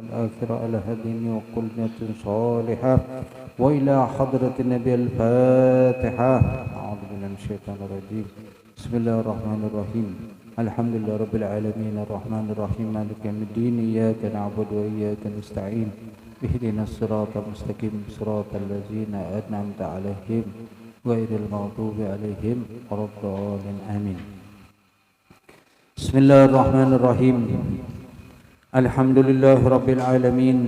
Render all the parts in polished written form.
والآخرة على هدي وقلنة صالحة وإلى حضرة النبي الفاتحة. أعوذ بالله من الشيطان الرجيم. بسم الله الرحمن الرحيم. الحمد لله رب العالمين الرحمن الرحيم مالك يوم الدين إياك نعبد وإياك نستعين اهدنا الصراط المستقيم صراط الذين أنعمت عليهم غير المغضوب عليهم ولا الضالين آمين. بسم الله الرحمن الرحيم. الحمد لله رب العالمين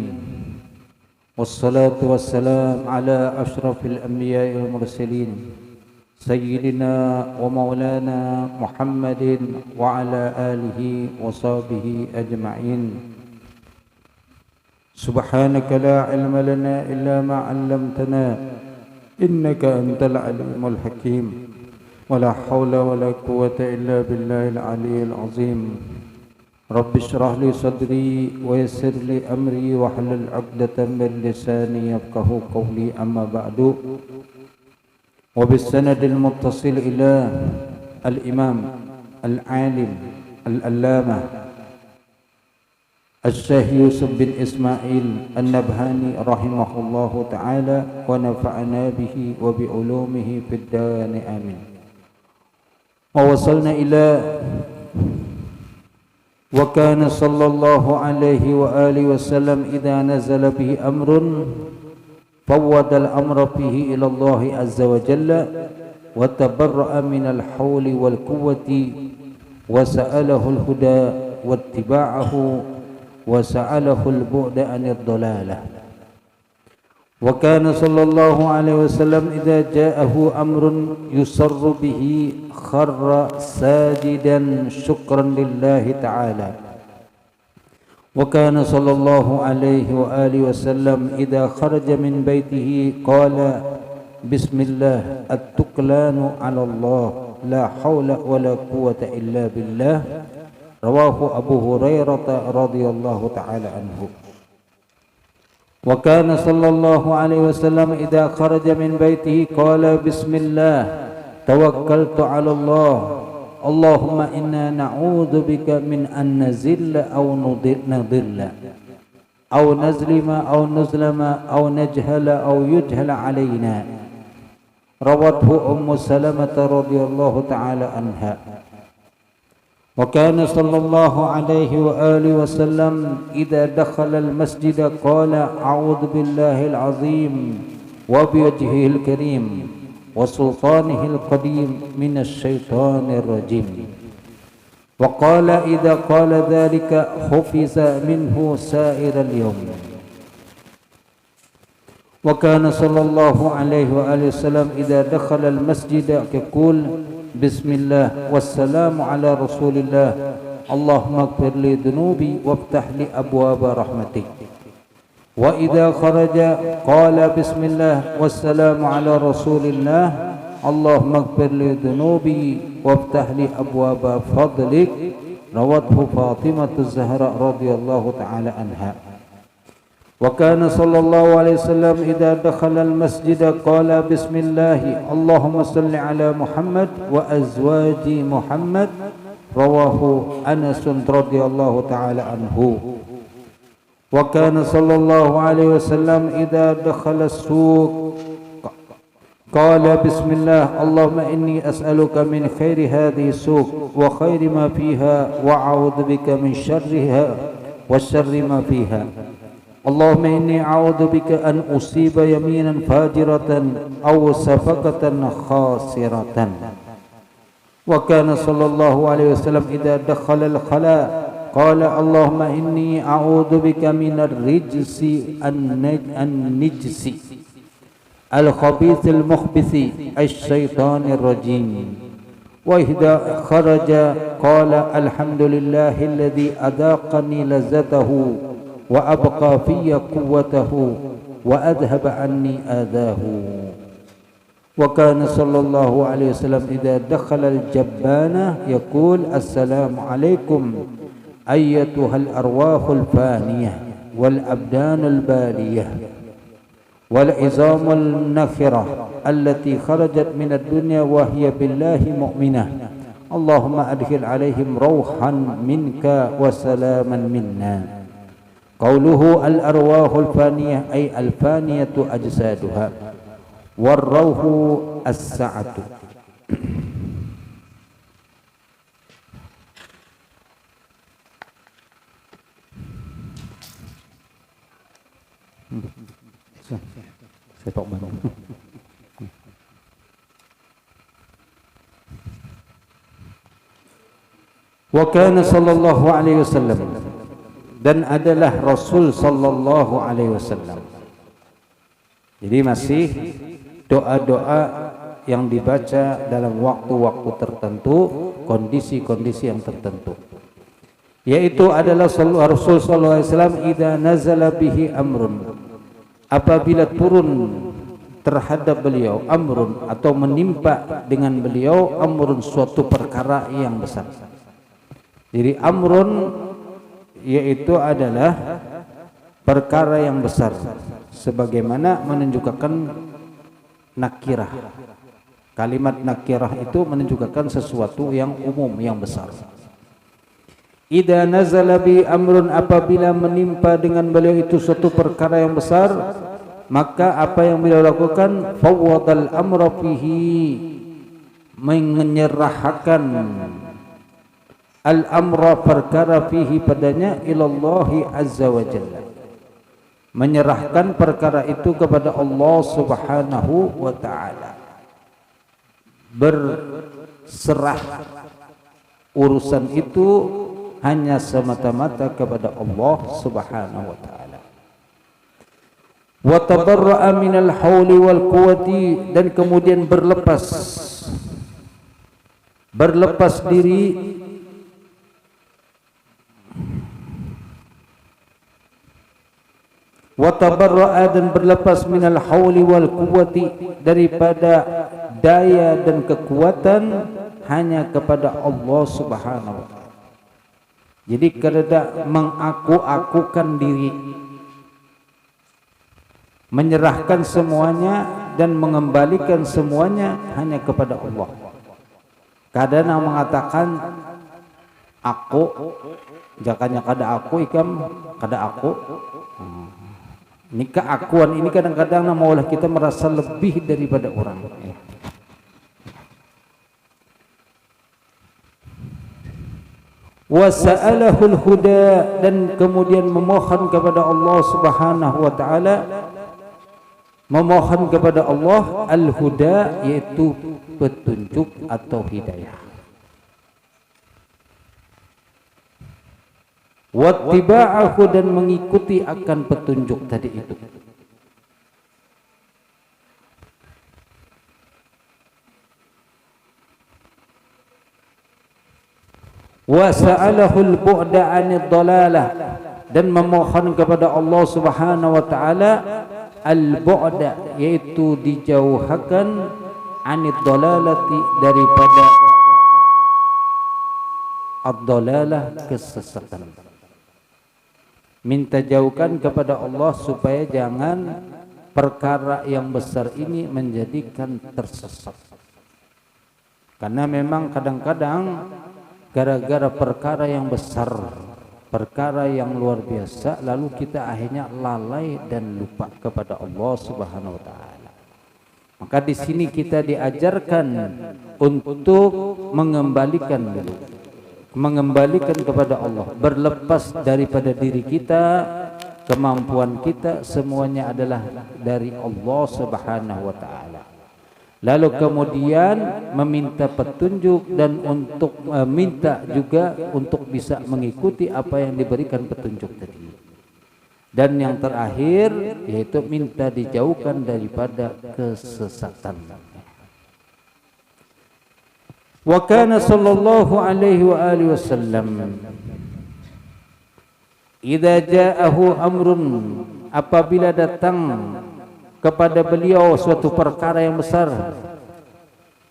والصلاة والسلام على أشرف الأنبياء والمرسلين سيدنا ومولانا محمد وعلى آله وصحبه أجمعين. سبحانك لا علم لنا إلا ما علمتنا إنك أنت العليم الحكيم ولا حول ولا قوة إلا بالله العلي العظيم. رب اشرح لي صدري ويسر لي أمري واحلل عقدة من لساني يفقه قولي. أما بعد، وبالسند المتصل إلى الإمام العالم العلامة الشيخ يوسف بن إسماعيل النبهاني رحمه الله تعالى ونفعنا به وبعلومه في الدارين آمين. ووصلنا إلى وكان صلى الله عليه وآله وسلم إذا نزل به أمر فوض الأمر فيه إلى الله عز وجل وتبرأ من الحول والقوة وسأله الهدى واتباعه وسأله البعد عن الضلالة. وكان صلى الله عليه وسلم إذا جاءه أمر يسر به خر ساجدا شكرا لله تعالى. وكان صلى الله عليه وآله وسلم إذا خرج من بيته قال بسم الله التكلان على الله لا حول ولا قوة إلا بالله. رواه أبو هريرة رضي الله تعالى عنه. وكان صلى الله عليه وسلم إذا خرج من بيته قال بسم الله توكلت على الله اللهم إنا نعوذ بك من أن نزل أو نضل أو نظلم أو نظلم أو نجهل أو يجهل علينا. روته أم سلمة رضي الله تعالى عنها. وكان صلى الله عليه وآله وسلم إذا دخل المسجد قال أعوذ بالله العظيم وبوجهه الكريم وسلطانه القديم من الشيطان الرجيم. وقال إذا قال ذلك حفظ منه سائر اليوم. وكان صلى الله عليه وآله وسلم إذا دخل المسجد يقول بسم الله والسلام على رسول الله اللهم اغفر لي ذنوبي وافتح لي أبواب رحمتك. وإذا خرج قال بسم الله والسلام على رسول الله اللهم اغفر لي ذنوبي وافتح لي أبواب فضلك. روته فاطمة الزهراء رضي الله تعالى عنها. وكان صلى الله عليه وسلم إذا دخل المسجد قال بسم الله اللهم صل على محمد وأزواج محمد. رواه أنس رضي الله تعالى عنه. وكان صلى الله عليه وسلم إذا دخل السوق قال بسم الله اللهم إني أسألك من خير هذه السوق وخير ما فيها وأعوذ بك من شرها وشر ما فيها. اللهم إني أعوذ بك أن أصيب يمينا فاجرة أو صفقة خاسرة. وكان صلى الله عليه وسلم إذا دخل الخلاء قال اللهم إني أعوذ بك من الرجس النجس الخبيث المخبث الشيطان الرجيم. وإذا خرج قال الحمد لله الذي أذاقني لذته وأبقى في قوته وأذهب عني آذاه. وكان صلى الله عليه وسلم إذا دخل الجبانة يقول السلام عليكم أيتها الأرواح الفانية والأبدان البالية والعظام النخرة التي خرجت من الدنيا وهي بالله مؤمنة. اللهم أدخل عليهم روحا منك وسلاما منا. Qauluhu al-arwahul faniyah ay al-faniyatu ajsaduha warrauhu as-sa'atu. Saya tok Bandung. Wa kana sallallahu alaihi wasallam, dan adalah Rasul sallallahu alaihi wasallam. Jadi masih doa-doa yang dibaca dalam waktu-waktu tertentu, kondisi-kondisi yang tertentu. Yaitu adalah Rasul sallallahu alaihi wasallam idza nazala bihi amrun, apabila turun terhadap beliau amrun atau menimpa dengan beliau amrun suatu perkara yang besar. Jadi amrun yaitu adalah perkara yang besar, sebagaimana menunjukkan nakirah. Kalimat nakirah itu menunjukkan sesuatu yang umum, yang besar. Idza nazala bi amrun, apabila menimpa dengan beliau itu suatu perkara yang besar, maka apa yang beliau lakukan? Fawwadal amra fihi, menyerahkan al-amra perkara fihi padanya ilallahi azza wa jalla, menyerahkan perkara itu kepada Allah subhanahu wa ta'ala, berserah urusan itu hanya semata-mata kepada Allah subhanahu wa ta'ala. Wa tabarra'a minal hawli wal quwwati, dan kemudian berlepas diri wa tabarra'a, dan berlepas minal hauli wal quwwati, daripada daya dan kekuatan hanya kepada Allah subhanahu wa ta'ala. Jadi kada mengaku-akukan diri, menyerahkan semuanya dan mengembalikan semuanya hanya kepada Allah. Kadang mengatakan aku, jakanya kada aku ikam, kada aku. Ini keakuan ini kadang-kadang maulah kita merasa lebih daripada orang. Wa sa'alahul huda, dan kemudian memohon kepada Allah subhanahu wa ta'ala, memohon kepada Allah al-huda, yaitu petunjuk atau hidayah. Wattiba'ahu, dan mengikuti akan petunjuk tadi itu. Wa sa'alahul bu'da 'anid dhalalah, dan memohon kepada Allah subhanahu wa ta'ala al-bu'da, yaitu dijauhkan 'anid dhalalati, daripada ad-dhalalah, kesesatan. Minta jauhkan kepada Allah supaya jangan perkara yang besar ini menjadikan tersesat. Karena memang kadang-kadang gara-gara perkara yang besar, perkara yang luar biasa, lalu kita akhirnya lalai dan lupa kepada Allah subhanahu wa ta'ala. Maka di sini kita diajarkan untuk mengembalikan dulu, mengembalikan kepada Allah, berlepas daripada diri kita, kemampuan kita, semuanya adalah dari Allah subhanahu wa ta'ala. Lalu kemudian meminta petunjuk dan untuk minta juga untuk bisa mengikuti apa yang diberikan petunjuk tadi. Dan yang terakhir yaitu minta dijauhkan daripada kesesatan. Wa kana sallallahu alaihi wa alihi wasallam idza ja'ahu amrun, apabila datang kepada beliau suatu perkara yang besar,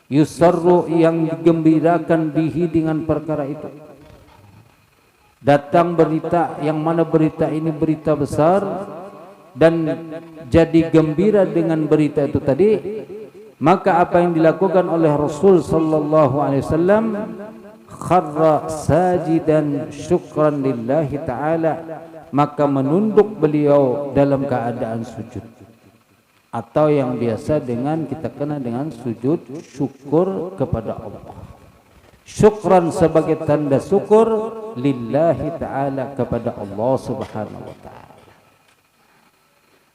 yusarru, yang digembirakan bihi, dengan perkara itu. Datang berita yang mana berita ini berita besar, dan jadi gembira dengan berita itu tadi, maka apa yang dilakukan oleh Rasul sallallahu alaihi wasallam? Kharra sajidan syukran lillahi ta'ala, maka menunduk beliau dalam keadaan sujud, atau yang biasa dengan kita kenal dengan sujud syukur kepada Allah. Syukran sebagai tanda syukur lillahi ta'ala, kepada Allah subhanahu wa ta'ala.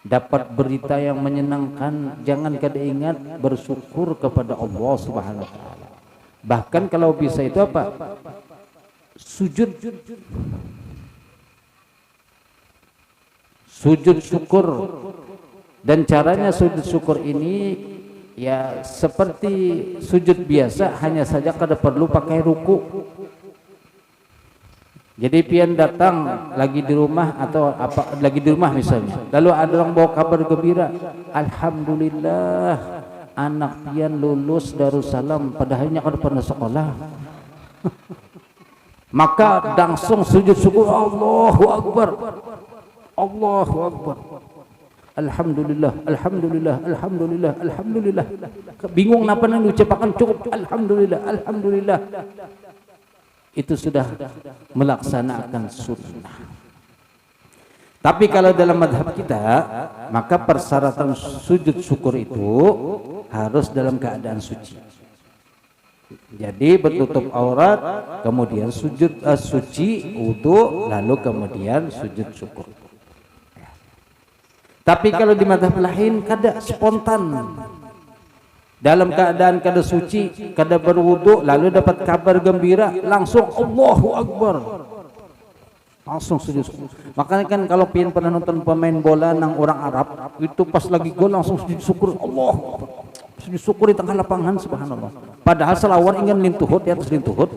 Dapat berita yang menyenangkan, jangan kada ingat bersyukur kepada Allah subhanahu wa ta'ala. Bahkan kalau bisa itu apa? Sujud syukur. Dan caranya sujud syukur ini ya seperti sujud biasa, hanya saja kada perlu pakai ruku. Jadi pian datang lagi di rumah atau apa, lagi di rumah misalnya, lalu ada orang bawa kabar gembira, alhamdulillah anak pian lulus Darussalam, padahalnya kada pernah sekolah. Maka langsung sujud syukur, Allahu Akbar, Allahu Akbar, alhamdulillah, alhamdulillah, alhamdulillah, alhamdulillah. Bingung napa nang diucapkan, cukup alhamdulillah, alhamdulillah. Itu sudah melaksanakan sunnah. Tapi kalau dalam madhab kita, maka persyaratan sujud syukur itu harus dalam keadaan suci. Jadi bertutup aurat, kemudian sujud suci, wudu, lalu kemudian sujud syukur. Tapi kalau di madhab lain kada spontan. Dalam keadaan kada suci, kada berwudu, lalu dapat kabar gembira, langsung Allahu Akbar, langsung sujud syukur. Makanya kan kalau pian pernah nonton pemain bola nang orang Arab, itu pas lagi gol langsung sujud syukur, Allahu Akbar, sujud syukur di tengah lapangan, subhanallah. Padahal selawar ingin lintuhut di atas lintuhut.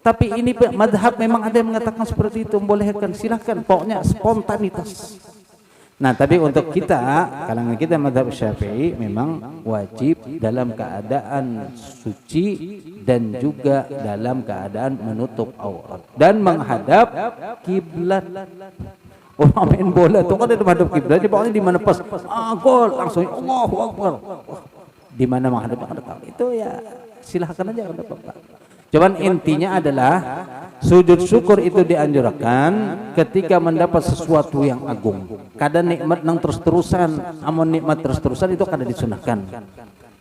Tapi ini madhab memang ada yang mengatakan seperti itu, membolehkan, silahkan, pokoknya spontanitas. Nah, tapi untuk kita, kalangan kita madhab Syafi'i memang wajib dalam keadaan suci dan juga dalam keadaan menutup aurat dan menghadap kiblat. Orang main bola itu kan ada menghadap kiblat, pokoknya di mana pas gol langsung Allahu Akbar. Di mana menghadap itu ya silahkan aja, enggak apa-apa. Cuman intinya adalah sujud syukur itu dianjurkan ketika mendapat sesuatu yang agung. Kadang nikmat nang terus-terusan, amun nikmat terus-terusan itu kada disunahkan.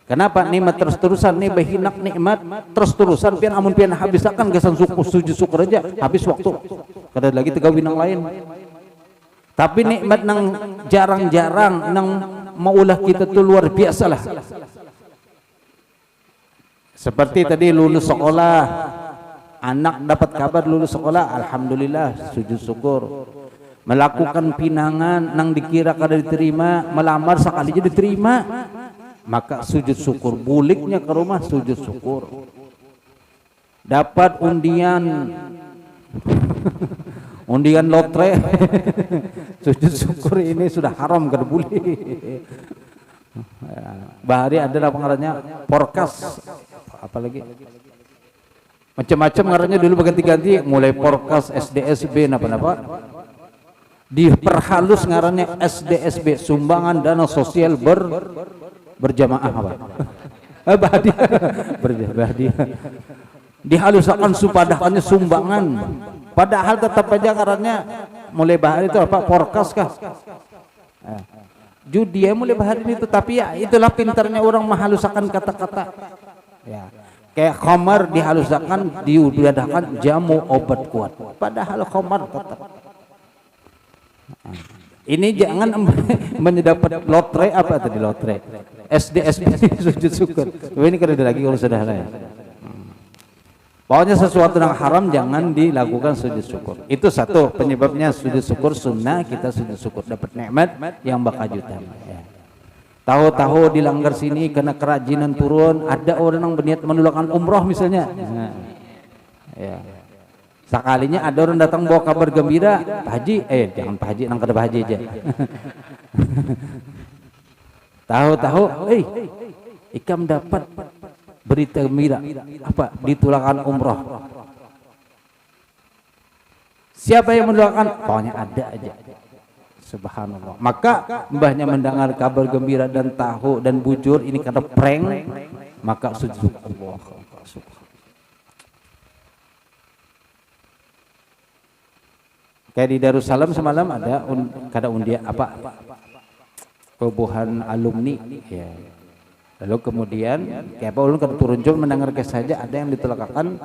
Kenapa nikmat terus-terusan? Nih behinak nikmat terus-terusan, pian amun pian habis akan gasan sujud syukur aja habis waktu. Kada lagi tiga winang lain. Tapi nikmat nang jarang-jarang nang maulah kita tuh luar biasa lah. Seperti tadi lulus sekolah, anak dapat kabar lulus sekolah, alhamdulillah sujud syukur. Melakukan pinangan nang dikira kada diterima, melamar sekali aja diterima, maka sujud syukur. Buliknya ke rumah sujud syukur. Dapat undian undian lotre sujud syukur, ini sudah haram kada boleh. Bahari ada pengarangnya porkas, apalagi macam-macam ngarannya dulu berganti-ganti, mulai porkas, SDSB, napa-napa diperhalus ngarannya SDSB, sumbangan dana sosial berjamaah apa? Berhadiah. Dihaluskan supadahannya sumbangan, padahal tetap aja ngarannya mulai bahari itu apa? Porkas kah? Judi mulai bahari itu, tapi ya itulah pintarnya orang menghaluskan kata-kata. Ya. Kayak khamar dihaluskan, diudahkan jamu obat kuat, padahal khamar tetap. Ini jangan mendapat lotre, apa tadi lotre? SDSB sujud syukur. Ini kada ada lagi kalau sudah ya. Pokoknya sesuatu yang haram jangan dilakukan sujud syukur. Itu satu penyebabnya sujud syukur sunnah, kita sujud syukur dapat nikmat yang bakajutan. Ya. Tahu-tahu dilanggar sini karena kerajinan turun, ada orang yang berniat menulakan umroh misalnya. Nah, ya. Sekalinya ada orang datang bawa kabar gembira, Pak Haji, jangan Pak Haji, nang kada Pak Haji aja. Tahu-tahu, ikam dapat berita gembira, apa? Ditulakan umroh. Siapa yang mendoakan? Pokoknya ada aja. Subhanallah. Maka mbahnya mendengar kabar gembira dan tahu dan bujur ini karena prank, maka sujud Allah. Kayak di Darussalam semalam ada kada undian apa pebuhan alumni ya. Lalu kemudian kayak apa ulun kada turun cuma mendengar saja ada yang ditelakakan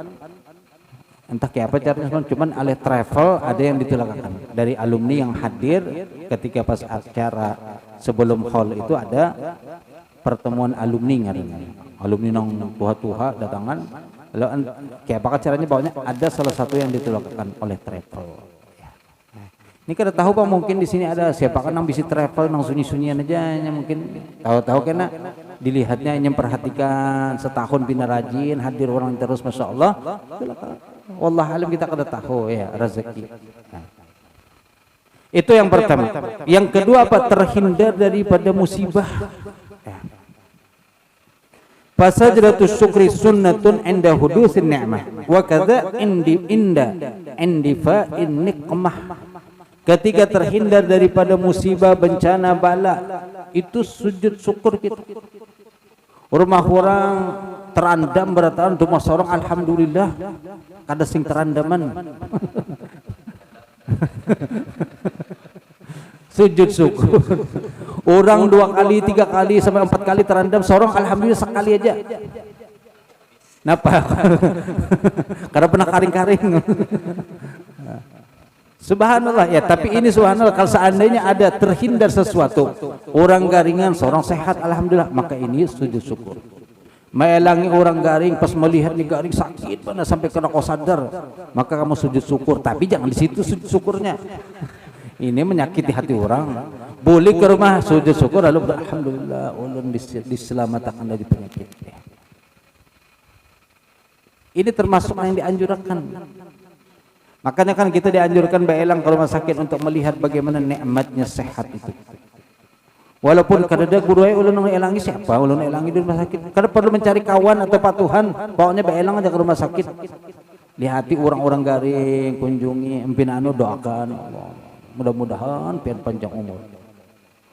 entah kayak apa caranya cuman oleh travel ada yang ditelakakan dari alumni yang hadir ketika pas acara sebelum hall itu ada pertemuan alumni ngarannya. Alumni nang tuha-tuha datangan lalu kayak apa caranya bawanya ada salah satu yang ditelakakan oleh travel. Ini kada tahu Pak mungkin di sini ada siapa kan yang bisa travel nang sunyi-sunyian aja mungkin tahu-tahu kena dilihatnya yang perhatikan setahun pindah rajin hadir orang terus masya Allah. Wallah alam kita kada tahu ya rezeki. Nah. Itu yang pertama. Yang kedua apa terhindar daripada musibah. Ya. Fasajdatus syukri sunnatun inda hudusin ni'mah wa kadza indifa'in niqmah. Ketika terhindar daripada musibah, bencana, bala, itu sujud syukur kita. Rumah orang terandam berataan rumah seorang alhamdulillah kada sing terandaman. Sujud syukur. Orang 2 kali, 3 kali sampai 4 kali terandam, seorang alhamdulillah sekali aja. Napa? Karena pernah karing-karing. Subhanallah ya, tapi ini subhanallah kalau seandainya ada terhindar sesuatu, orang garingan seorang sehat alhamdulillah, maka ini sujud syukur. Melangi orang garing pas melihat nih garing sakit mana sampai kena kau sadar, maka kamu sujud syukur, tapi jangan di situ sujud syukurnya. Ini menyakiti hati orang. Boleh ke rumah sujud syukur lalu alhamdulillah ulun diselamatkan dari penyakit. Ini termasuk yang dianjurkan. Makanya kan kita dianjurkan berelang ke rumah sakit untuk melihat bagaimana nikmatnya sehat itu. Walaupun kadang-kadang guru ulun elangi siapa, ulun elangi di rumah sakit. Kada perlu mencari kawan atau patuhan, pokoknya berelang aja ke rumah sakit. Lihati orang-orang garing, kunjungi, empinanu doakan. Mudah-mudahan pian panjang umur.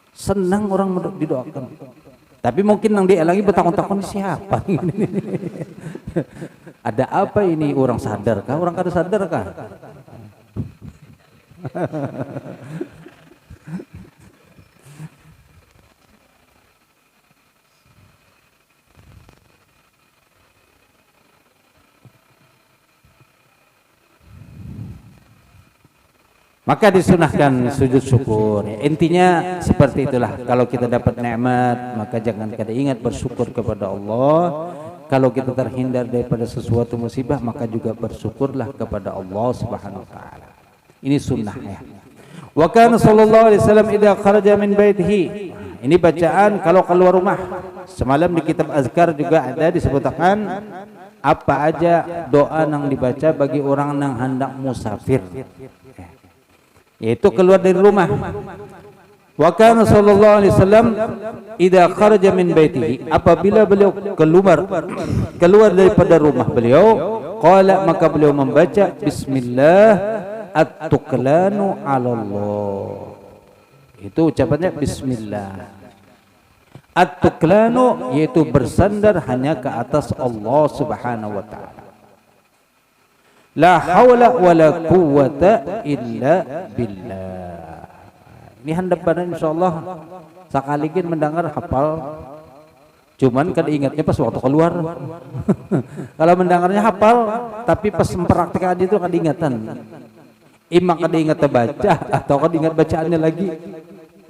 Senang orang didoakan. Tapi mungkin yang dielangi bertakon-takon siapa? Ada apa ini, orang sadar kah? Orang kada sadar kah? Maka disunahkan sujud syukur. Intinya seperti itulah. Kalau kita dapat nikmat, maka jangan kada ingat bersyukur kepada Allah. Kalau kita terhindar daripada sesuatu musibah, maka juga bersyukurlah kepada Allah Subhanahu wa taala. Ini sunnahnya. Wa kana sallallahu alaihi wasallam idza kharaja min baitihi. Ini bacaan kalau keluar rumah. Semalam di kitab azkar juga ada disebutkan apa aja doa yang dibaca bagi orang yang hendak musafir. Yaitu keluar dari rumah. Wa kana sallallahu alaihi wasallam idza kharaja min baitihi, apabila beliau keluar daripada rumah beliau, qala maka beliau membaca bismillah at-tuklanu 'ala Allah. Itu ucapannya bismillah. At-tuklanu yaitu bersandar hanya ke atas Allah Subhanahu wa taala. La haula wala quwwata illa billah. Ini handapan insyaallah sakalikin mendengar hafal. Cuman kada ingatnya pas waktu keluar. Kalau mendengarnya hafal tapi pas mempraktikkan itu kada ingatan. Imam kada ingat baca atau kada ingat bacaannya lagi.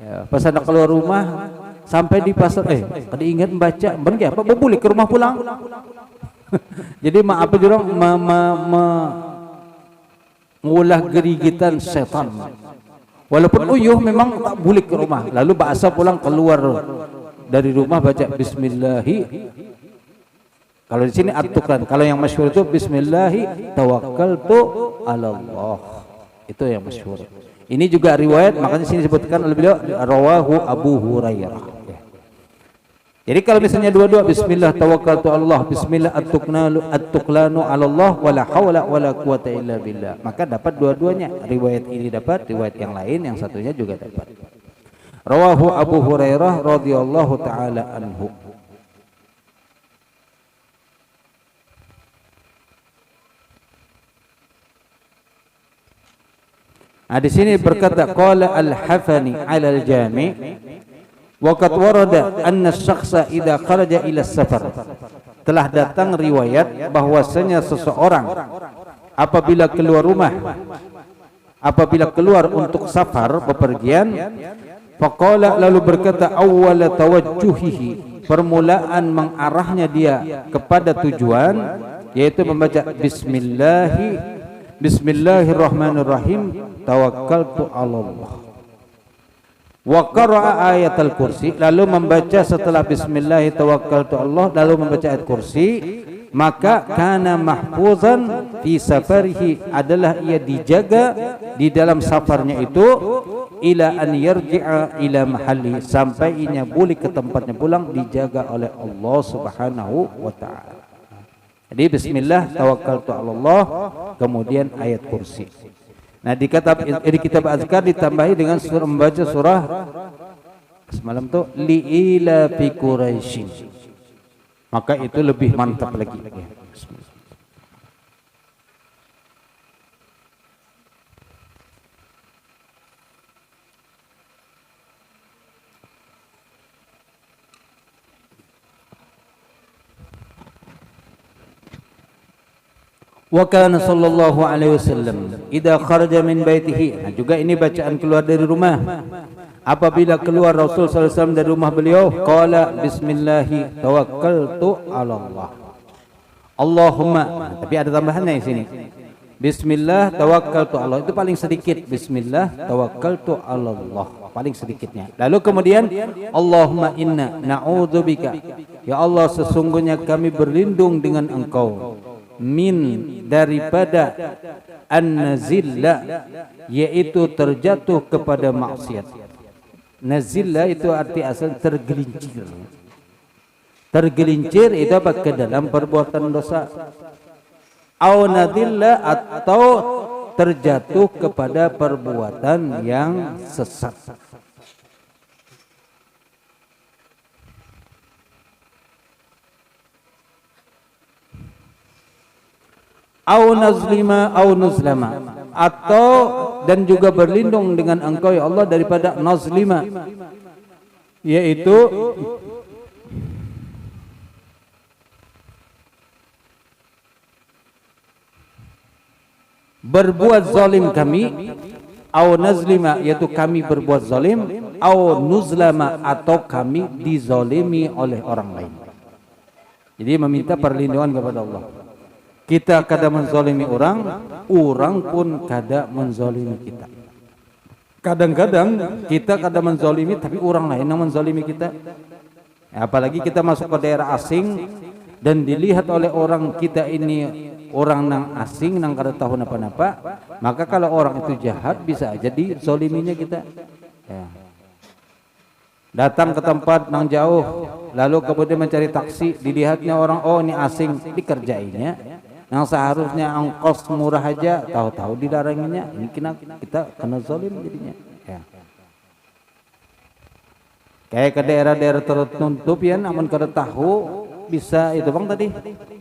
Ya, pas anak keluar rumah sampai di pasar kada ingat membaca, ben apa boleh ke rumah pulang. Jadi maaf jurang mengulah gerigitan setan. Walaupun uyuh memang tak boleh ke rumah. Lalu bahasa pulang keluar dari rumah baca bismillahi. Kalau di sini at-tuklan. Kalau yang masyhur itu bismillahi tawakkaltu 'ala Allah. Itu yang masyhur. Ini juga riwayat, makanya sini disebutkan oleh beliau rawahu Abu Hurairah. Jadi kalau misalnya dua-dua bismillah tawakkaltu Allah, bismillah at-tuklanu 'ala Allah wala haula wala quwata illa billah, maka dapat dua-duanya. Riwayat ini dapat, riwayat yang lain yang satunya juga dapat. Rawahu Abu Hurairah radhiyallahu taala anhu. Nah, di sini berkata qala al-Hafani 'ala al-Jami' wa qad warada anna asy-syakhsa idza kharaja ila safar. Telah datang riwayat bahwasanya seseorang apabila keluar rumah, apabila keluar untuk safar bepergian, faqala lalu berkata awwala tawajjuhihi, permulaan mengarahnya dia kepada tujuan, yaitu membaca Bismillahirrahmanirrahim, tawakkaltu 'ala Allah. Wa qara'a ayatul kursi, lalu membaca setelah bismillah tawakkaltu Allah, lalu membaca ayat kursi, maka kana mahfuzan fi safarihi, adalah ia dijaga di dalam safarnya itu, ila an yarji'a ila mahalli, sampai ia balik ke tempatnya pulang, dijaga oleh Allah Subhanahu wa taala. Jadi bismillah tawakkaltu 'ala Allah, kemudian ayat kursi. Nah, di kitab azkar ditambahi dengan membaca surah semalam tuh li'ila fi Quraisy. Maka itu lebih mantap lagi. Wa kana sallallahu alaihi wasallam idza kharaja min baitihi. Nah, juga ini bacaan keluar dari rumah. Apabila keluar Rasul sallallahu alaihi wasallam dari rumah beliau, qala bismillahi tawakkaltu 'ala Allah. Allahumma, tapi ada tambahannya di sini. Bismillah tawakkaltu 'ala Allah, itu paling sedikit. Bismillah tawakkaltu 'ala Allah, paling sedikitnya. Lalu kemudian Allahumma inna na'udzubika, ya Allah sesungguhnya kami berlindung dengan Engkau, min daripada an-nazilla, yaitu terjatuh kepada maksiat. Nazilla itu arti asal tergelincir. Tergelincir itu apa? Ke dalam perbuatan dosa. Au nadilla, atau terjatuh kepada perbuatan yang sesat. Au nazlima au nuzlama, atau dan juga berlindung dengan Engkau ya Allah daripada nazlima, yaitu berbuat zalim kami, au nazlima yaitu kami berbuat zalim, au nuzlama atau kami dizalimi oleh orang lain. Jadi meminta perlindungan kepada Allah. Kita kadang menzalimi orang, orang pun kadang menzalimi kita. Kadang-kadang kita kadang menzalimi, tapi orang lain yang menzalimi kita. Apalagi kita masuk ke daerah asing dan dilihat oleh orang kita ini orang nang asing, nang kada tahu napa-napa, maka kalau orang itu jahat bisa aja dizaliminya kita. Ya. Datang ke tempat nang jauh, lalu kemudian mencari taksi, dilihatnya orang, oh ini asing, dikerjainya. Yang seharusnya ongkos murah aja, tahu-tahu dilaranginya. Ini kita kena zalim jadinya. Ya. Kayak ke daerah-daerah tertutup ya, namun kada tahu bisa itu bang tadi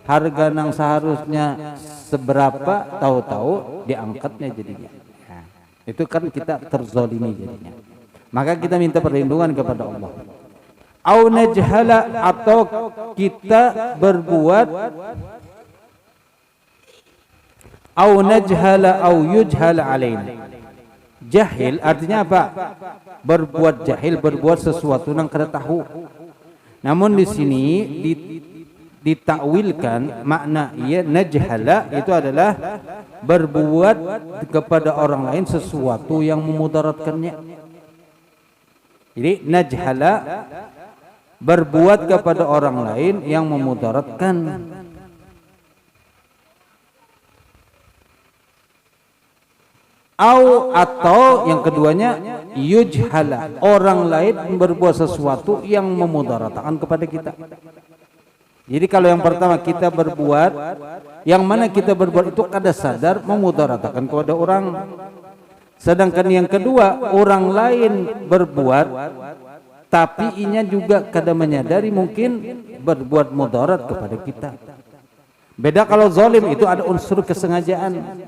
harga nang seharusnya seberapa, tahu-tahu diangkatnya jadinya. Ya. Itu kan kita terzalimi jadinya. Maka kita minta perlindungan kepada Allah. Au najhala, atau kita berbuat au najhala au yujhala alaina. Jahil artinya apa? Berbuat jahil, berbuat sesuatu yang kada tahu. Namun di sini ditakwilkan makna ia najhala itu adalah berbuat kepada orang lain sesuatu yang memudaratkannya. Jadi najhala berbuat kepada orang lain yang memudaratkan. Atau yang keduanya yujhala, orang lain berbuat sesuatu yang memudaratakan kepada kita. Jadi kalau yang pertama kita berbuat, yang mana kita berbuat itu kada sadar memudaratakan kepada orang. Sedangkan yang kedua, orang lain berbuat tapi inya juga kada menyadari mungkin berbuat mudarat kepada kita. Beda kalau zalim, itu ada unsur kesengajaan.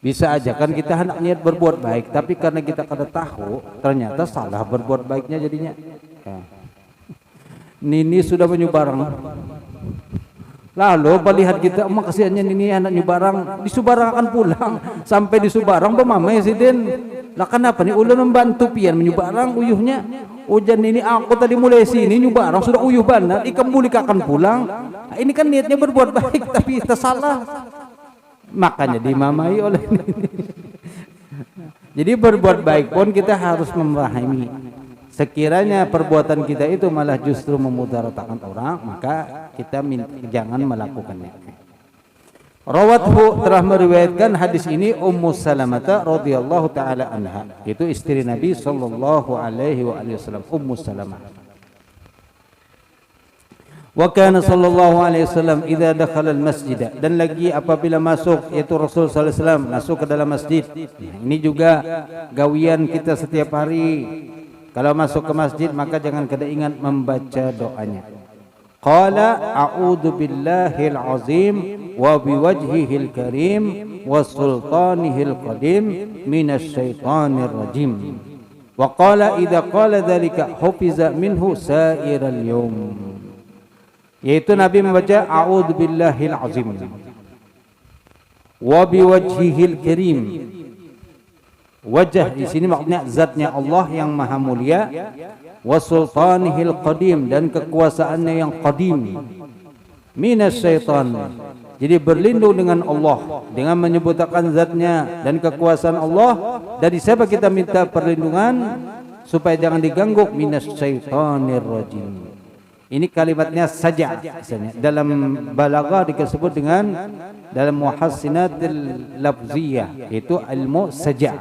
Bisa aja kan kita hendak niat berbuat baik, tapi karena kita kada tahu, ternyata salah berbuat baiknya jadinya. Ya. Nini sudah menyubarang. Lalu melihat kita, emak kasihannya Nini anak nyubarang, di Subarang akan pulang. Sampai di Subarang pemamai siden. Lah kenapa nih ulun membantu pian menyubarang uyuhnya. Ujan ini aku tadi mulai sini nyubarang sudah uyuh banget, ikan bulik akan pulang. Nah, ini kan niatnya berbuat baik tapi tersalah. Makanya dimamai oleh Nini. Jadi berbuat baik pun kita harus memahami, sekiranya perbuatan kita itu malah justru memudaratkan orang, maka kita jangan melakukannya. Rawathu, telah meriwayatkan hadis ini Ummu Salamah radhiyallahu taala anha, itu istri Nabi sallallahu alaihi wasallam, Ummu Salamah. Wa kana sallallahu alaihi wasallam idza dakhala al-masjid, dan lagi apabila masuk, yaitu Rasul sallallahu alaihi wasallam masuk ke dalam masjid. Ini juga gawian kita setiap hari. Kalau masuk ke masjid maka jangan kada ingat membaca doanya. Qala a'udzu billahil azim wa biwajhihil karim wa sultanihil qadim minasy syaithanir rajim. Wa qala idza qala dzalika hufiza minhu sa'iral yawm. Yaitu Nabi membaca a'udzu billahil azim wa biwajhihil karim. Wajah di sini maksudnya zatnya Allah yang maha mulia, wa sultanihil qadim, dan kekuasaannya yang qadim, minas syaitan. Jadi berlindung dengan Allah dengan menyebutkan zatnya dan kekuasaan Allah. Dari siapa kita minta perlindungan supaya jangan diganggu? Minas syaitanir rajim. Ini kalimatnya saja, dalam balaghah disebut dengan, dalam muhassinatil lafziyah itu ilmu saja.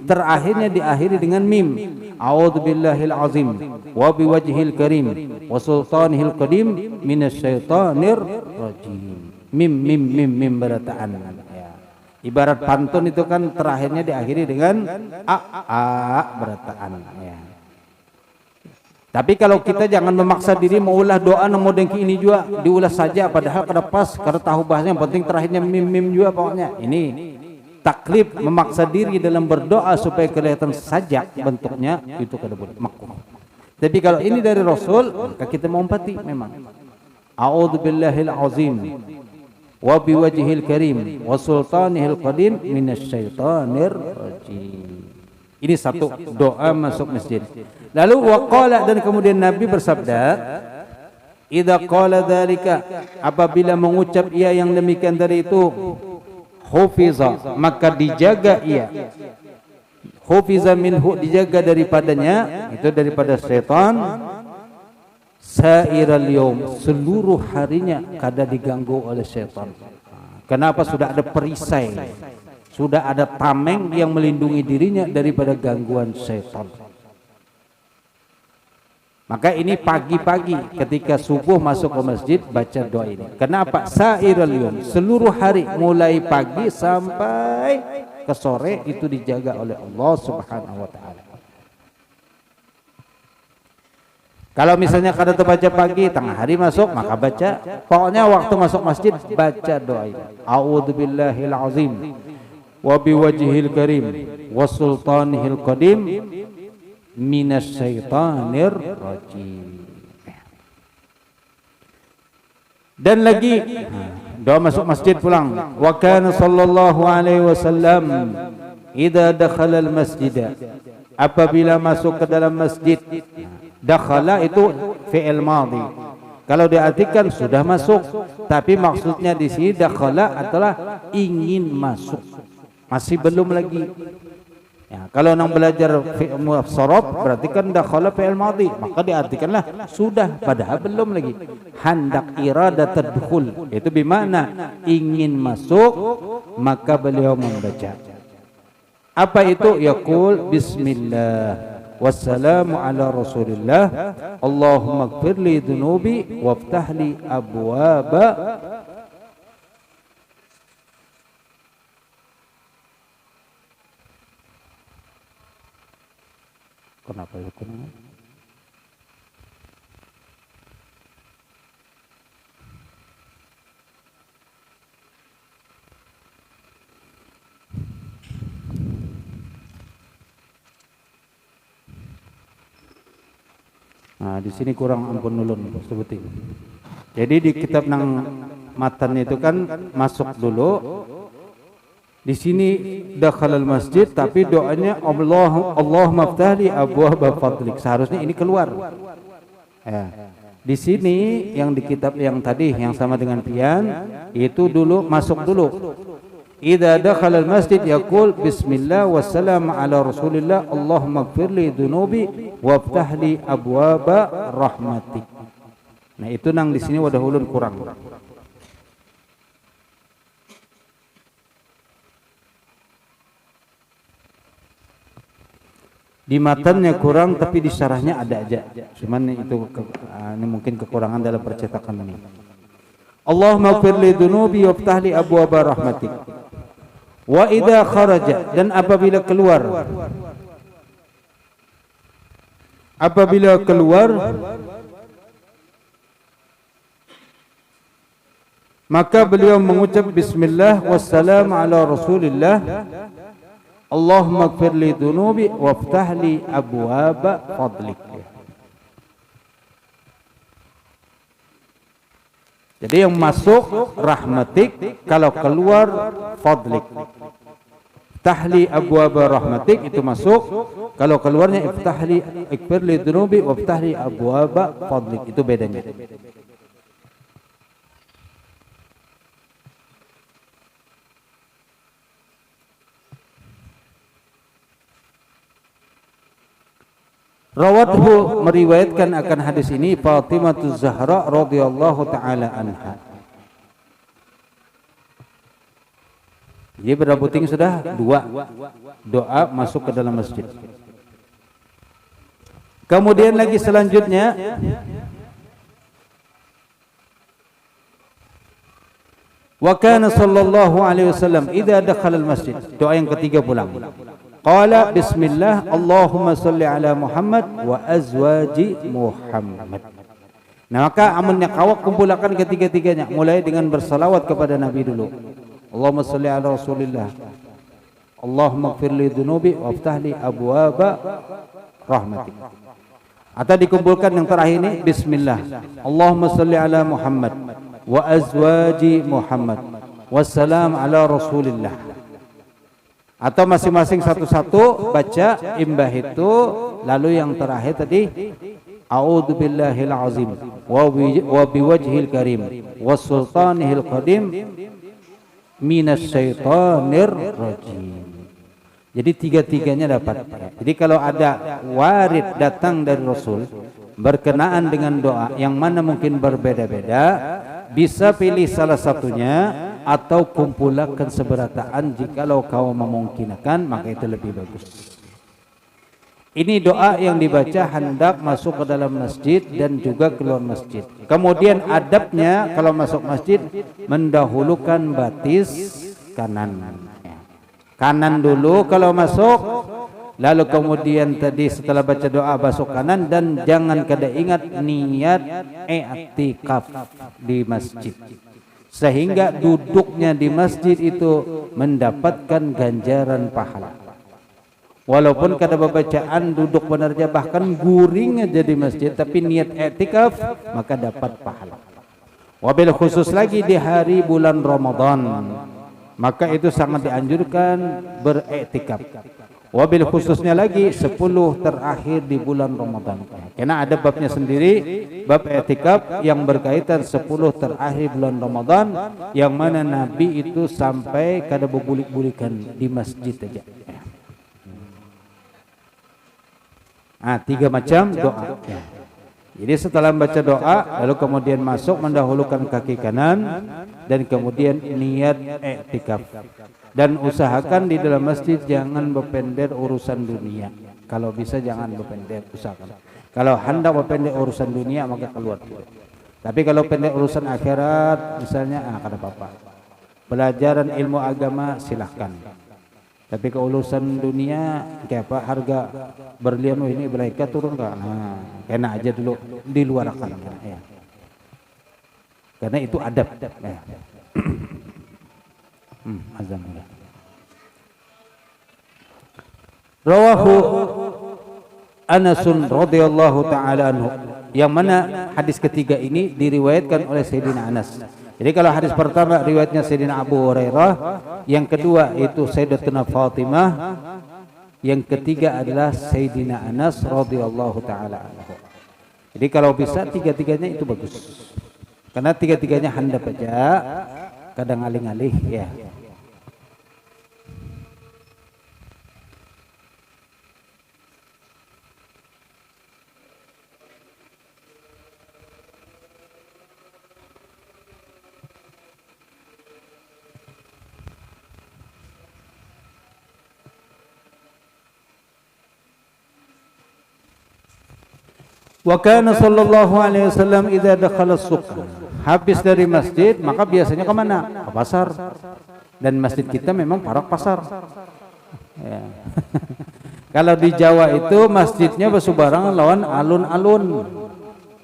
Terakhirnya diakhiri dengan mim. A'udzu billahil azim wa biwajhil karim wa sultanihil qadim minasyaitonir rajim. Mim berataan. Ya. Ibarat pantun itu kan terakhirnya diakhiri dengan a berataan. Ya. Tapi kalau kita jangan memaksa diri mengulah doa nomor dengki ini juga diulah saja, padahal kada pas, kada tahu bahasanya, yang penting terakhirnya mim juga pokoknya. Ini taklif, memaksa diri dalam berdoa supaya kelihatan saja bentuknya, itu kada boleh, makruh. Tapi kalau ini dari Rasul, maka kita mengumpati memang. A'udzu billahil azim wa biwajhil karim wa sultanihil qadim minasyaitonir rajim. Ini satu doa masuk masjid. Lalu waqala, dan kemudian Nabi bersabda, idza qala dzalika, apabila mengucap ia yang demikian tadi itu, hufiza, maka dijaga ia. Hufiza minhu, dijaga daripadanya, itu daripada syaitan, sairal yaum, seluruh harinya kada diganggu oleh syaitan. Kenapa? Sudah ada perisai, sudah ada tameng yang melindungi dirinya daripada gangguan syaitan. Maka ini pagi-pagi ketika subuh masuk ke masjid baca doa ini. Kenapa? Sairal yaum, seluruh hari mulai pagi sampai ke sore itu dijaga oleh Allah Subhanahu wa taala. Kalau misalnya kada terbaca pagi, tengah hari masuk, maka baca. Pokoknya waktu masuk masjid baca doa ini. A'udzu billahil azim wa biwajhil karim wa sultanihil qadim minasyaitonir rajim. Dan lagi doa masuk masjid pulang. Wa kana sallallahu alaihi wasallam idza dakhala al masjid, apabila masuk ke dalam masjid. Dakhala itu fi'il madhi. Kalau diartikan sudah masuk, tapi maksudnya di sini dakhala adalah ingin masuk. Masih belum lagi. Ya, kalau nang belajar fi'il sharaf berarti kan dakhala fi'il madhi, maka diartikanlah sudah, padahal belum lagi. Hendak iradat tadkhul, itu bermakna ingin masuk, maka beliau membaca. Apa itu? Yaqul bismillah wassalamu ala rasulillah Allahumma ighfirli dhunubi waftahli abwaba kenapa ya Nah, di sini kurang ampun nulun sebutin. Jadi di kitab nang matan itu kan masuk dulu. Di sini dakhalal masjid tapi doanya Allahumma ftahli abwaaba fadlik. Seharusnya ini keluar. Ya. Di sini yang di kitab yang tadi yang sama dengan pian itu dulu masuk dulu. Idza dakhala al-masjid yaqul bismillah wassalamu ala rasulillah Allahumma ighfirli dhunubi waftah li abwaaba rahmatik. Nah, itu nang di sini wadah ulun kurang. Di matanya kurang tapi di syarahnya ada aja. Cuman itu ini mungkin kekurangan dalam percetakan ini. Allahumma ighfir li dhunubi waftah li abwaaba rahmatik. Wa idza kharaja, dan apabila keluar maka beliau mengucap bismillah wassalamu ala rasulillah Allahumma ighfir li dhunubi waftah li abwaaba fadlik. Jadi yang masuk rahmatik, kalau keluar fadlik. Iftahli abwaaba rahmatik itu masuk, kalau keluarnya iftahli ighfir li dhunubi waftahli abwaaba fadlik, itu bedanya. Rawathu, meriwayatkan akan hadis ini Fatimah Zahra radhiyallahu taala anha. Jadi berapa puting sudah? 2. Doa masuk ke dalam masjid. Kemudian lagi selanjutnya wa kana sallallahu alaihi wasallam idza dakhala al-masjid. Doa yang ketiga pulang. Qala bismillah Allahumma salli ala Muhammad wa azwaji Muhammad. Nah, maka amalnya kawak kumpulkan ketiga-tiganya, mulai dengan bersalawat kepada Nabi dulu. Allahumma salli ala Rasulillah. Allahumma ighfir li dhunubi waftah li abwaaba rahmatik. Atau dikumpulkan yang terakhir ini bismillah. Allahumma salli ala Muhammad wa azwaji Muhammad. Wassalam ala Rasulillah. Atau masing-masing satu-satu baca imbah itu, lalu yang terakhir tadi a'udzubillahil azim wa biwajhil karim wassultanihil qadim minasyaitonir rajim. Jadi tiga-tiganya dapat. Jadi kalau ada warid datang dari Rasul berkenaan dengan doa yang mana mungkin berbeda-beda, bisa pilih salah satunya atau kumpulkan seberataan. Jikalau kau memungkinkan maka itu lebih bagus. Ini doa yang dibaca hendak masuk ke dalam masjid dan juga keluar masjid. Kemudian adabnya kalau masuk masjid mendahulukan batis kanan. Kanan dulu kalau masuk, lalu kemudian tadi setelah baca doa basuh kanan, dan jangan kada ingat niat i'tikaf di masjid. Sehingga duduknya di masjid itu mendapatkan ganjaran pahala. Walaupun kada bacaan duduk benarnya bahkan guring aja di masjid, tapi niat i'tikaf maka dapat pahala. Wabil khusus lagi di hari bulan Ramadan, maka itu sangat dianjurkan beriktikaf. Wabil khususnya lagi 10 terakhir di bulan Ramadan. Karena ada babnya sendiri, bab i'tikaf yang berkaitan 10 terakhir bulan Ramadan, yang mana Nabi itu sampai kada berbulik-bulikan di masjid aja. Ah, 3 macam doa. Jadi setelah membaca doa, lalu kemudian masuk mendahulukan kaki kanan, dan kemudian niat i'tikaf. Dan usahakan di dalam masjid jangan berpendek urusan dunia. Kalau bisa jangan berpendek, usahakan. Kalau hendak berpendek urusan dunia maka keluar. Tapi kalau pendek urusan akhirat misalnya, kada apa-apa. Pelajaran ilmu agama silahkan. Tapi ke urusan dunia kayak apa, harga berlian ini mereka turun kan. Nah, enak aja dulu di luar akan ya. Karena itu adab ya. Azan. Anasun radhiyallahu taala anhu. Yang mana hadis ketiga ini diriwayatkan oleh Sayyidina Anas. Jadi kalau hadis pertama riwayatnya Sayyidina Abu Hurairah, yang kedua itu Sayyidatuna Fatimah, yang ketiga adalah Sayyidina Anas radhiyallahu taala anhu. Jadi kalau bisa tiga-tiganya itu bagus. Karena tiga-tiganya handap aja, kadang alih-alih ya. Wa kana sallallahu alaihi wasallam idza dakhala as-suq. Habis dari masjid maka biasanya ke mana? Ke pasar. Dan masjid kita memang parak pasar. Ya. Kalau di Jawa itu masjidnya bersebarangan lawan alun-alun.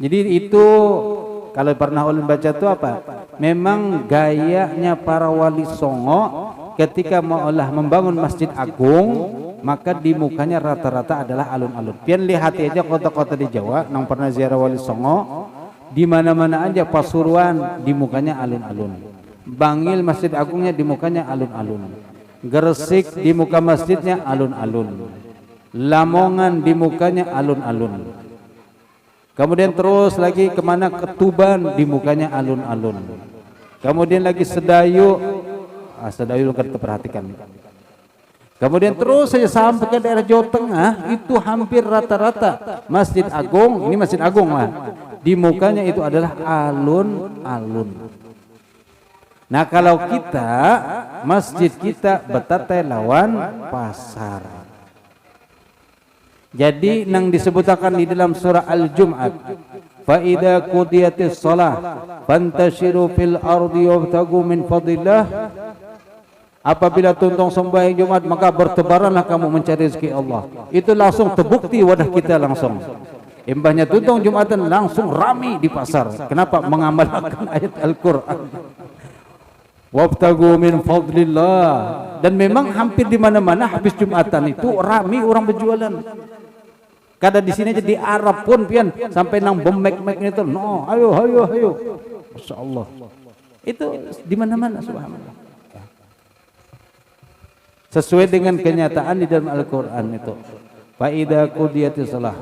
Jadi itu kalau pernah ulun baca itu apa? Memang gayanya para wali songo ketika maulah membangun masjid agung, maka di mukanya rata-rata adalah alun-alun. Pian lihat aja kota-kota di Jawa, nang pernah ziarah Wali Songo, di mana-mana aja Pasuruan di mukanya alun-alun. Bangil Masjid Agungnya di mukanya alun-alun. Gresik di muka masjidnya alun-alun. Lamongan di mukanya alun-alun. Kemudian terus lagi kemana, ke Tuban di mukanya alun-alun. Kemudian lagi Sedayu, Sedayu kita perhatikan. Kemudian terus saya sampai ke daerah Jawa Tengah, itu hampir rata-rata Masjid Agung, ini Masjid Agung lah, di mukanya itu adalah alun-alun. Nah kalau kita, masjid kita betatai lawan pasar. Jadi nang disebutkan di dalam surah Al-Jum'at, fa idza qudiyatis shalah fantashiru fil ardi wabtagu min fadlillah. Apabila tuntung sembahyang Jumat maka bertebaranlah kamu mencari rezeki Allah. Itu langsung terbukti wadah kita langsung. Imbahnya tuntung Jumatan langsung rami di pasar. Kenapa? Mengamalkan ayat Al-Qur'an. Wabtagu min fadlillah. Dan memang hampir di mana-mana habis Jumatan itu rami orang berjualan. Kada di sini aja di Arab pun pian sampai nang bomek-mek itu. No, ayo. Masyaallah. Itu di mana-mana subhanallah. Sesuai dengan kenyataan di dalam Al-Qur'an itu. Fa idza qudiyatis shalah.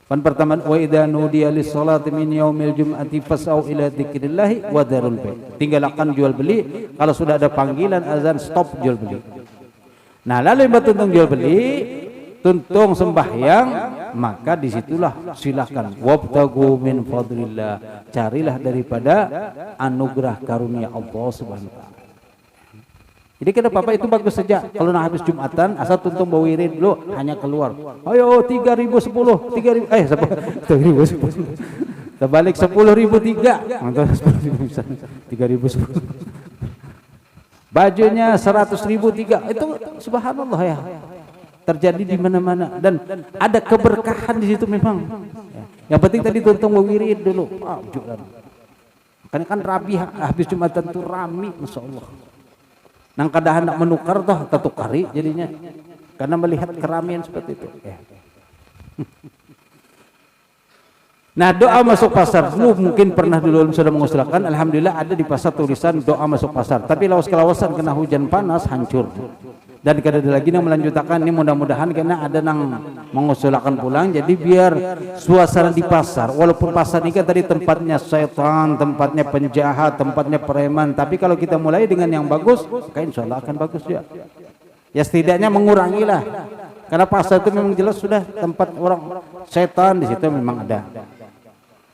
Pan pertama wa idza nudiya lis salati min yaumil jum'ati fas'au ila dzikrillah wa dzarul bai'. Tinggalkan jual beli, kalau sudah ada panggilan azan stop jual beli. Nah, lalu yang tuntung jual beli, tuntung sembahyang, maka disitulah silakan wabtagu min fadlillah. Carilah daripada anugerah karunia Allah Subhanahu wa taala. Jadi kata Bapak itu bagus saja. Kalau nak habis Jumatan, asal tuntung bawirin dulu, hanya keluar. Ayo 3.010, 3.000, 3.010. Terbalik 10.003. 3.010. Bajunya 100.003. Itu subhanallah ya. Terjadi di mana-mana dan ada keberkahan di situ memang. Yang penting tadi tuntung bawirin dulu. Karena kan rabi habis Jumatan itu rami, masyaallah. Nang kada hendak menukar toh tetukari jadinya karena melihat keramian seperti itu. Nah, doa masuk pasar mungkin pernah dulu sudah mengusulkan. Alhamdulillah ada di pasar tulisan doa masuk pasar. Tapi lawas kelawasan kena hujan panas hancur. Dan kada ada lagi yang melanjutkan ini, mudah-mudahan karena ada yang mengusulkan pulang. Jadi biar suasana di pasar, walaupun pasar ini kan tadi tempatnya setan, tempatnya penjahat, tempatnya preman, tapi kalau kita mulai dengan yang bagus, maka insya Allah akan bagus juga. Ya setidaknya mengurangi lah. Karena pasar itu memang jelas sudah tempat orang setan, di situ memang ada.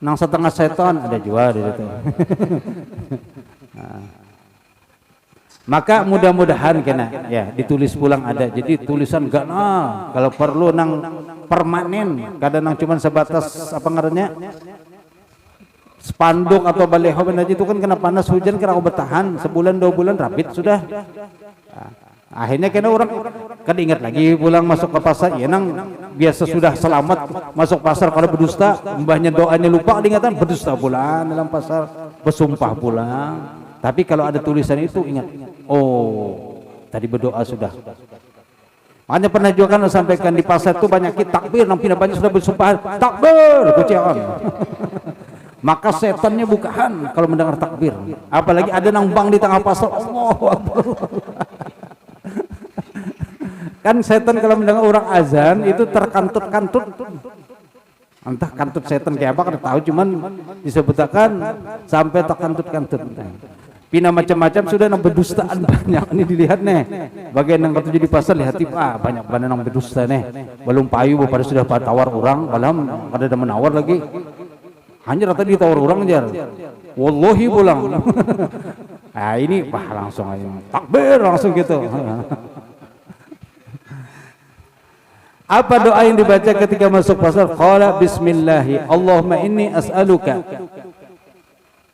Nang setengah setan ada juga di situ. Nah. Maka mudah-mudahan kena ya ditulis pulang ada. Jadi tulisan gak kalau perlu nang permanen, kadang nang cuman sebatas apa ngarannya spanduk atau baleho aja itu kan kena panas hujan kena bertahan sebulan 2 bulan rapid sudah. Akhirnya kena orang kan ingat lagi pulang masuk ke pasar ya nang biasa sudah selamat masuk pasar kalau berdusta mbahnya doanya lupa ingatan berdusta pulang dalam pasar bersumpah pulang. Tapi kalau ada tulisan itu ingat, oh tadi berdoa sudah. Hanya pernah juga kan sampaikan di pasar itu banyak takbir, nampi banyak sudah bersumpah takbir, kucian. Maka setannya bukaan kalau mendengar takbir. Apalagi ada nambang di tengah pasar, Allahu Akbar. Kan setan kalau mendengar orang azan itu terkantut-kantut. Entah kantut setan kayak apa, kada tahu, cuman disebutkan sampai terkantut-kantut. Pina macam-macam sudah nang berdustaan banyak. Ini dilihat nih. Bagian yang kata jadi pasar lihat banyak banget nang berdusta nih. Belum payu pada sudah tawar orang, malam ada menawar lagi. Hanya rata ditawar orang aja. Wallahi pulang. Nah ini langsung aja takbir langsung gitu. Apa doa yang dibaca ketika masuk pasar? Qala bismillahi Allahumma inni as'aluka.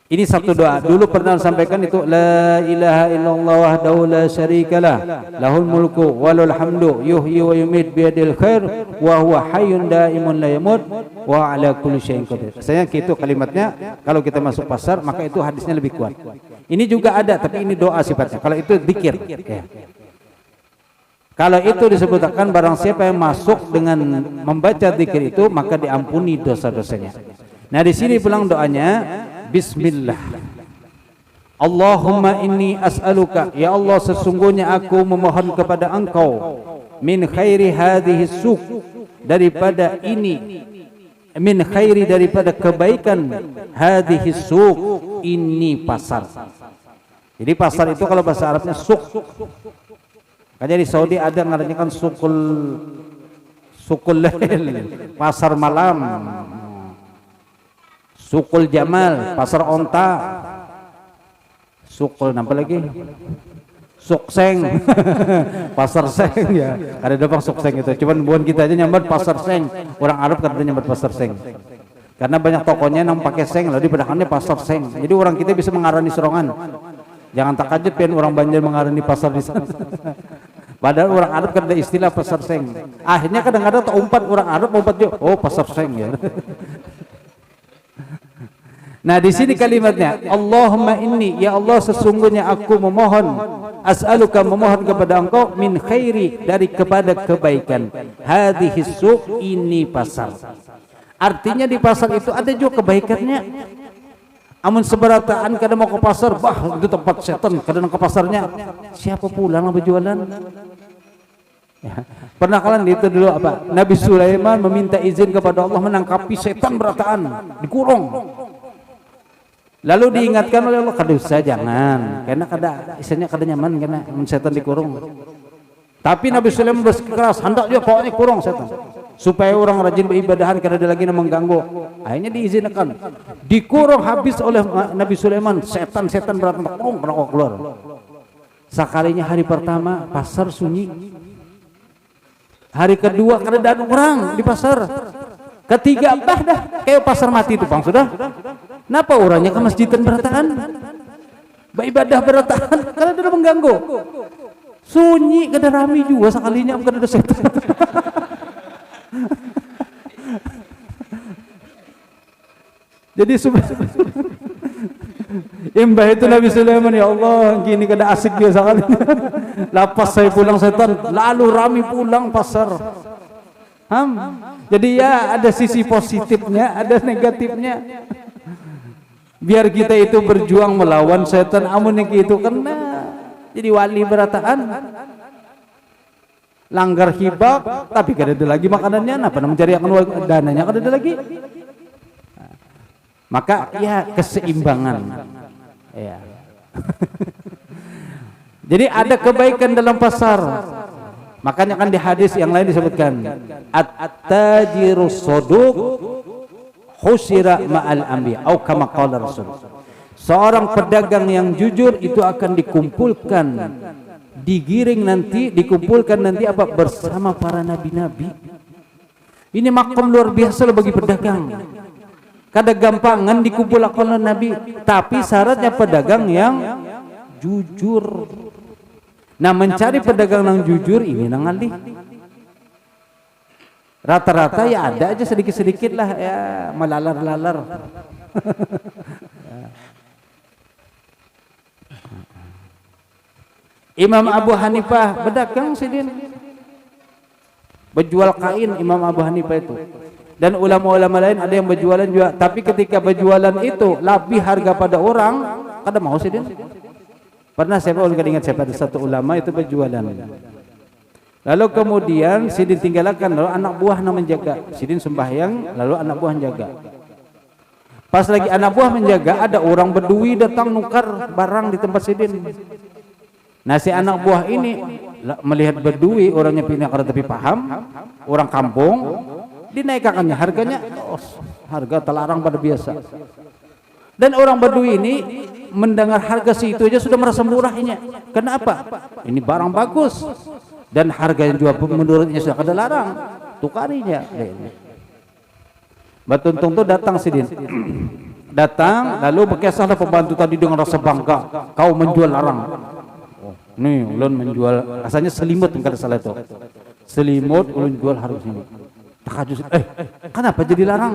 Ini satu doa. Dulu pernah sampaikan itu la ilaha illallah wahdahu la syarikalah lahul mulku walul hamdu yuhyi wa yumiit biyadil khair wa huwa hayyun daimun la yamut wa ala kulli syai'in qadir. Saya itu kalimatnya kalau kita masuk pasar maka itu hadisnya lebih kuat. Ini juga ada tapi ini doa sifatnya. Kalau itu zikir. Ya. Kalau itu disebutkan barang siapa yang masuk dengan membaca zikir itu maka diampuni dosa-dosanya. Nah di sini pulang doanya Bismillah. Allahumma inni as'aluka, ya Allah sesungguhnya aku memohon kepada Engkau min khairi hadhihi suq, daripada ini, min khairi daripada kebaikan hadhihi suq, ini pasar. Jadi pasar itu kalau bahasa Arabnya suq. Makanya di Saudi ada ngarannya kan sukul lail, pasar malam. Sukul Jamal, pasar onta. Sukul apa lagi? Sukseng. Pasar seng ya. Ada bang sukseng itu. Cuman bukan kita aja nyambat pasar seng. Orang Arab katanya nyambat pasar seng. Karena banyak tokonya yang pakai seng, lalu di belakangnya pasar seng. Jadi orang kita bisa mengarani serongan. Jangan takjub kan orang Banjar mengarani pasar di sana. Padahal orang Arab kan ada istilah pasar seng. Akhirnya kadang-kadang umpat orang Arab umpat juga. Oh pasar seng ya. Nah di sini kalimatnya Allahumma inni, ya Allah sesungguhnya aku memohon, as'aluka memohon kepada Engkau min khairi, dari kepada kebaikan hadhihi suq, ini pasar. Artinya di pasar itu ada juga kebaikannya. Amun seberataan kadang mau ke pasar, bah itu tempat setan, kadang ke pasarnya siapa pulang yang berjualan. Ya. Pernah kalian itu dulu apa? Nabi Sulaiman meminta izin kepada Allah menangkapi setan berataan, dikurung. Lalu diingatkan oleh Allah, kada usah jangan, karena kada nyaman karena setan dikurung. Tapi Nabi Sulaiman bersikeras, hendak dia pokoknya kurung setan, supaya orang rajin beribadahan, kada ada lagi yang mengganggu. Akhirnya diizinkan, dikurung habis oleh Nabi Sulaiman. Setan-setan berat kurung kena keluar. Sekalinya hari pertama pasar sunyi, hari kedua kada ada orang di pasar, ketiga bah dah kayak pasar mati itu bang sudah. Kenapa orangnya ke masjidan berataan, beribadah berataan, karena tidak mengganggu. Sunyi, kada rame juga sekalinya, bukan ada setan. Jadi imbah itu Nabi Sulaiman, ya Allah, gini kada asik dia sekali. Lapas saya pulang setan, lalu rame pulang pasar. Jadi ya ada sisi positifnya, ada negatifnya. Biar kita itu berjuang melawan setan, amun yang itu kena jadi wali berataan, langgar hibah, tapi kada ada lagi makanannya, apa mencari akan dananya kada ada lagi. Maka ya keseimbangan. Ya. Jadi ada kebaikan dalam pasar. Makanya kan di hadis yang lain disebutkan at-tajirus saduq husira ma'al anbiya atau kama qala Rasul. Seorang pedagang yang jujur itu akan dikumpulkan, digiring nanti, dikumpulkan nanti apa? Bersama para nabi-nabi. Ini makom luar biasa loh bagi pedagang. Kada gampangan dikumpulkan oleh nabi, tapi syaratnya pedagang yang jujur. Nah, mencari pedagang yang jujur ini nang alih. Rata-rata ya ada aja sedikit-sedikit lah ya melalar-lalar. Imam Abu Hanifah berdagang sidin. Berjual kain Imam Abu Hanifah itu. Dan ulama-ulama lain ada yang berjualan juga. Tapi ketika berjualan itu lebih harga pada orang, kada mau sih dia. Pernah saya ingat siapa ada satu ulama itu berjualan. Lalu kemudian Sidin tinggalkan, lalu anak buah yang menjaga. Sidin sembahyang, lalu anak buah menjaga. Pas lagi anak buah menjaga, ada orang Bedui datang nukar barang di tempat Sidin. Nah si anak buah ini melihat Bedui, orangnya pindah karena tapi paham, orang kampung, dinaikkannya harganya, harga terlarang pada biasa. Dan orang Bedui ini mendengar harga situ aja sudah merasa murahnya. Kenapa? Ini barang bagus dan harga yang juga menurutnya sudah kada larang, tukarinya. Batuntung tuh datang Sidin. Datang lalu berkisahlah pembantu tadi dengan rasa bangga, kau menjual larang. Nih ulun menjual, rasanya selimut kalau salah itu. Selimut ulun jual harus ini. Takajus, kenapa jadi larang?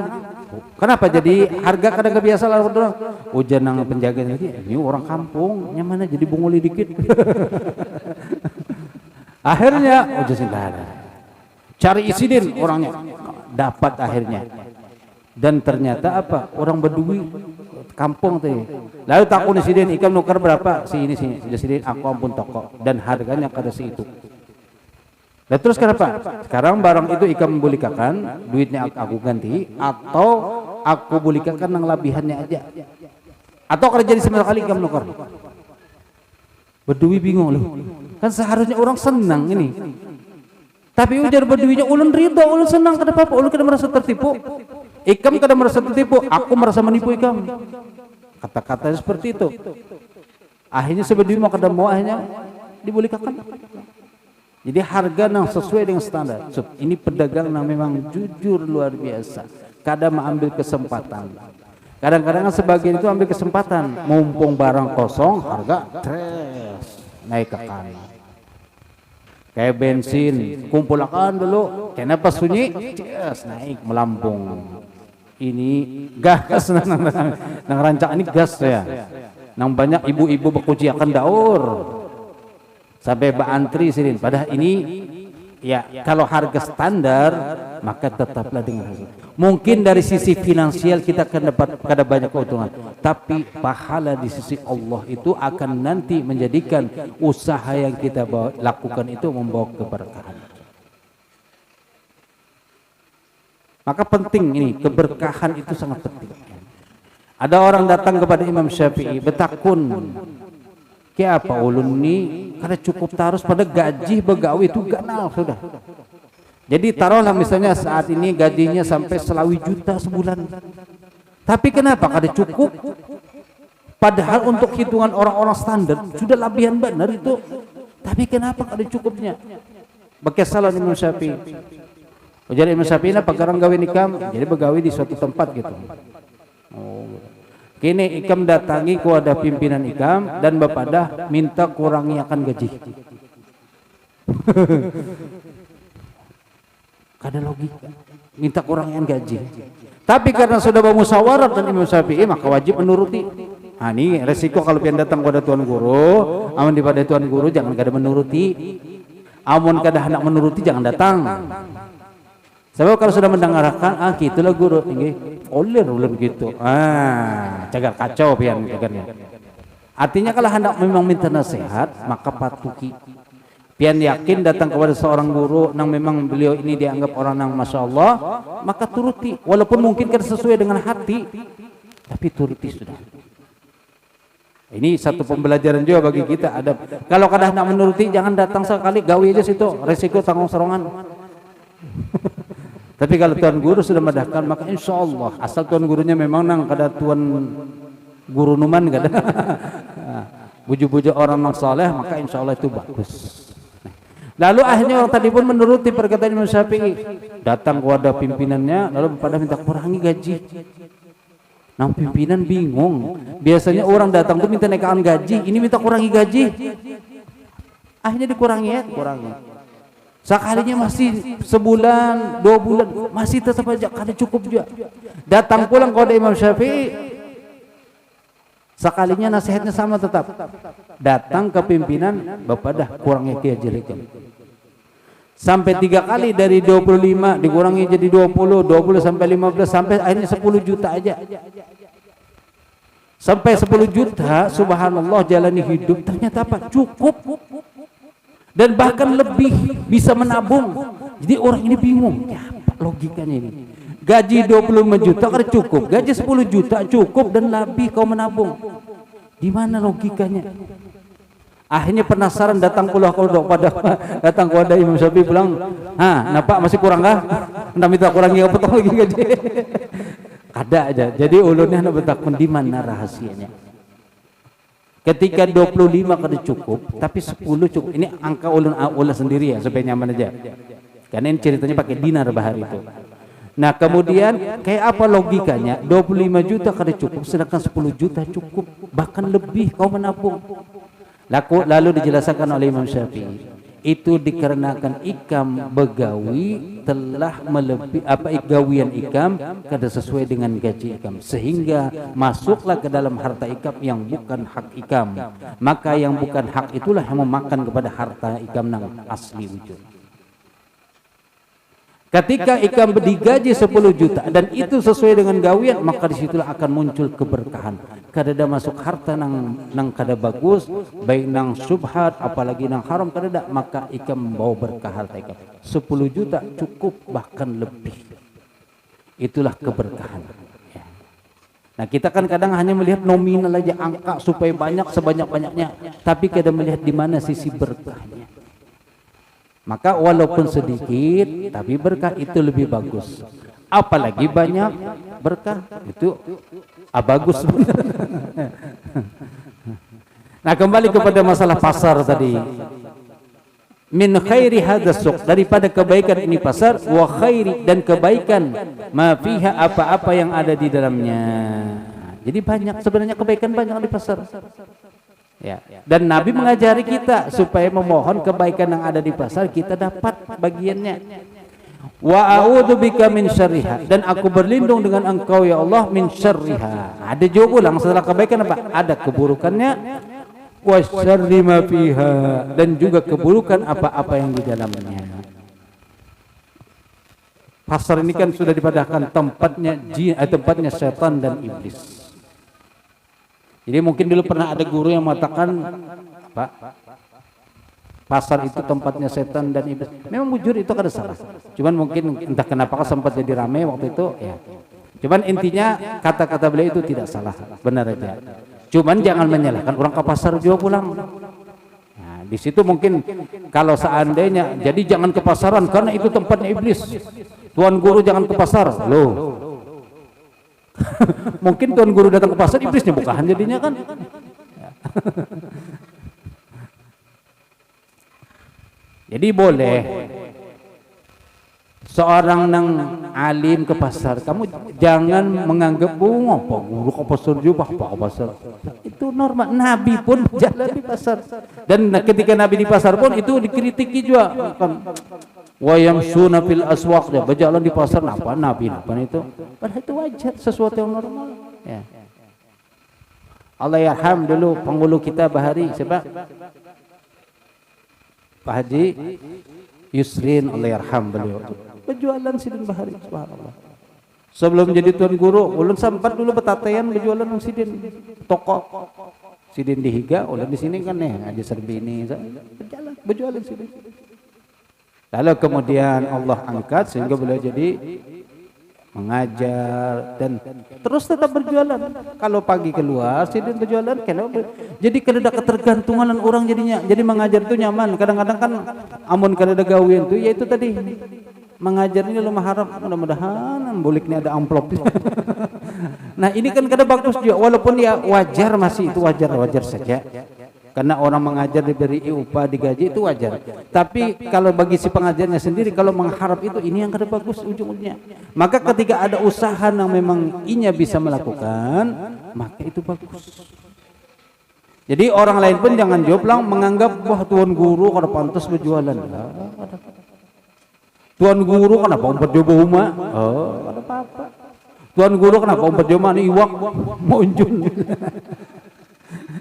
Kenapa jadi harga kadang biasa lah orang? Ujian nang penjaga ini orang kampung, yang mana jadi bunguli dikit. Akhirnya ujian ada. Cari Sidin orangnya, dapat akhirnya. Dan ternyata apa? Orang Bedui kampung tuh. Lalu takut Sidin, ikan nukar berapa? Sini sudah Sidin, aku ampun toko dan harganya kada itu. Nah terus kenapa? Sekarang barang itu ikan membulikakan, duitnya aku ganti, atau aku bulikakan yang lebihannya aja, atau kalau jadi 9 kali ikan nukar. Bedui bingung loh, kan seharusnya orang senang ini, tapi ujar Beduinya ulun ridho, ulun senang, kenapa? Ulun kada merasa tertipu. Ikam kada merasa tertipu, aku merasa menipu ikam. Kata-katanya seperti itu. Akhirnya sebedui mau kada mau, akhirnya dibulikakan. Jadi harga yang sesuai dengan standar. Ini pedagang yang memang jujur luar biasa. Kadang mengambil kesempatan. Kadang-kadang sebagian itu ambil kesempatan. Mumpung barang kosong, harga naik ke kanan. Kayak bensin, kumpulkan dulu. Kenapa sunyi? Naik melambung. Ini gas, nang rancak ini gas ya. Nang banyak ibu-ibu berkuciakan daur. Sampai berantri Sidin. Padahal ini ya kalau harga standar maka tetaplah dengan harga. Mungkin dari sisi finansial kita akan dapat kada banyak keuntungan, tapi pahala di sisi Allah itu akan nanti menjadikan usaha yang kita lakukan itu membawa keberkahan. Maka penting ini, keberkahan itu sangat penting. Ada orang datang kepada Imam Syafi'i bertakun, "Ke apa ulun ni kada cukup tarus pada gaji begawi itu ganal sudah." Jadi taruhlah misalnya saat ini gajinya sampai 1 juta sebulan. Tapi kenapa kada cukup? Padahal untuk hitungan orang-orang standar sudah lebihan benar itu. Tapi kenapa kada cukupnya? Berkesalan Imam Syafi'i. Jadi Imam Syafi'i pagarang gawe nikam, jadi begawi di suatu tempat gitu. Kini ikam datangi kepada pimpinan ikam dan bapadah minta kurangi akan gaji. Kada logika. Minta kurangian gaji. Tapi karena sudah bermusyawarah dengan Imam Syafi'i maka wajib menuruti. Nah ini resiko kalau pian datang kepada tuan guru, amun daripada tuan guru jangan kada menuruti. Amun kada hendak menuruti jangan datang. Sebab kalau sudah mendengarkan, gitulah guru tinggi, ulun gitu. Cagar kacau pian cagarnya. Artinya kalau hendak memang minta nasihat, maka patuhi. Pian yakin datang kepada seorang guru yang memang beliau ini dianggap orang yang masya Allah, maka turuti. Walaupun mungkin kan sesuai dengan hati, tapi turuti sudah. Ini satu pembelajaran juga bagi kita. Ada kalau kadang hendak menuruti, jangan datang sekali, gawi aja situ, resiko tanggung serongan. Tapi kalau tuan guru sudah mendahkan, maka insya Allah asal tuan gurunya memang nang kada tuan guru numan kada buju-buju orang yang saleh, maka insya Allah itu bagus. Lalu akhirnya orang tadi pun menuruti perkataan Imam Syafi'i, datang kepada pimpinannya lalu pada minta kurangi gaji. Nang pimpinan bingung, biasanya orang datang tuh minta naikkan gaji, ini minta kurangi gaji. Akhirnya dikurangi ya, dikurangi. Sekalinya masih sebulan, 2 bulan, masih tetap aja kada cukup juga. Datang pulang kepada Imam Syafi'i, sekalinya nasihatnya sama tetap. Datang ke pimpinan, bapak dah kurangnya gaji. Sampai 3 kali dari 25 dikurangi jadi 20, 20 sampai 15 sampai akhirnya 10 juta aja. Sampai 10 juta, subhanallah jalani hidup ternyata apa? Cukup. Dan bahkan lebih bisa menabung. Jadi orang ini bingung, ya apa logikanya ini? Gaji 25 juta kan cukup, gaji 10 juta cukup dan lebih kau menabung. Di mana logikanya? Akhirnya penasaran datang pula kepada Imam Syafi'i bilang, "Napa masih kurang kah? Ndak minta kurangi apa lagi gaji?" Ada aja. Jadi ulunnya nak bertakun di mana rahasianya. Ketika 25 kada cukup, tapi 10 cukup. Ini angka ulun sendiri ya supaya nyaman aja. Karena ini ceritanya pakai dinar bahari itu. Nah, kemudian kayak apa logikanya? 25 juta kada cukup sedangkan 10 juta cukup, bahkan lebih kau menabung. Lalu dijelaskan oleh Imam Syafi'i. Itu dikarenakan ikam begawi telah melebihi gawian ikam kada sesuai dengan gaji ikam, sehingga masuklah ke dalam harta ikam yang bukan hak ikam. Maka yang bukan hak itulah yang memakan kepada harta ikam nang asli wujud. Ketika ikam digaji 10 juta dan itu sesuai dengan gawian, maka disitulah akan muncul keberkahan. Kada masuk harta nang kada bagus, baik nang subhat apalagi nang haram kada, maka ikam membawa berkah harta ikam. 10 juta cukup bahkan lebih. Itulah keberkahan. Ya. Nah, kita kan kadang hanya melihat nominal aja, angka supaya banyak sebanyak-banyaknya, tapi kada melihat di mana sisi berkahnya. Maka walaupun sedikit tapi berkah itu lebih bagus. Apalagi banyak berkah itu bagus. Nah, kembali kepada masalah pasar tadi. Min khairi hadzal suq, daripada kebaikan ini pasar, wa khairi, dan kebaikan ma fiha, apa-apa yang ada di dalamnya. Jadi banyak sebenarnya kebaikan banyak di pasar. Ya. Dan Nabi mengajari kita supaya memohon kebaikan yang ada di pasar kita dapat bagiannya. Wa a'udzubika min syarriha, dan aku berlindung dengan Engkau ya Allah min syarriha. Ada juga ulang setelah kebaikan apa? Ada keburukannya. Wa syarri ma fiha, dan juga keburukan apa-apa yang di dalamnya. Pasar ini kan sudah dipadahkan tempatnya setan dan iblis. Jadi mungkin dulu pernah ada guru yang mengatakan, Pak, pasar itu tempatnya setan dan iblis. Memang jujur itu kada salah. Cuman mungkin entah kenapa sempat jadi ramai waktu itu. Ya. Cuman intinya kata-kata beliau itu tidak salah, benar aja. Cuman jangan menyalahkan orang ke pasar juga pulang. Nah, di situ mungkin kalau seandainya, jadi jangan ke pasaran karena itu tempatnya iblis. Tuan guru jangan ke pasar, loh. Mungkin tuan guru datang ke pasar, iblisnya bukan jadinya kan. Jadi boleh seorang nang alim ke pasar, kamu jangan menganggap apa guru ke pasar juga apa ke pasar. Itu normal. Nabi pun jalan di pasar, dan ketika Nabi di pasar pun itu dikritiki juga. Wa yamshuna fil aswaq, dia berjalan di pasar, napa Nabi itu? Padahal itu wajar, sesuatu yang normal. Ya. Allah yarham dulu penghulu kita bahari siapa? Pak Haji Yusrin, Allah yarham beliau. Berjualan sidin bahari, subhanallah. Sebelum jadi tuan guru, ulun sempat dulu betatayan berjualan sidin toko. Sidin di Higa, ulun di sini kan nih, Haji Serbini, berjualan sidin. Lalu kemudian Allah angkat sehingga beliau jadi mengajar dan terus tetap berjualan. Kalau pagi keluar, sidin berjualan. Jadi kada ada ketergantungan orang jadinya. Jadi mengajar itu nyaman. Kadang-kadang kan amun kada ada gawean itu, yaitu tadi mengajar ini lumah harap. Mudah-mudahan buliknya ada amplop. Nah, ini kan kada bagus juga. Walaupun ya wajar, masih itu wajar saja. Karena orang mengajar diberi upah digaji itu wajar. Tapi kalau bagi si pengajarnya sendiri, kalau mengharap itu, ini yang kada bagus ujung-ujungnya. Maka ketika ada usaha yang memang inya bisa melakukan, maka itu bagus. Jadi orang lain pun jangan joplang menganggap wah tuan guru kada pantas berjualan. Tuan guru kenapa umpet jobo huma? Oh, kada apa-apa. Tuan guru kenapa umpet jobo ni iwak monjun.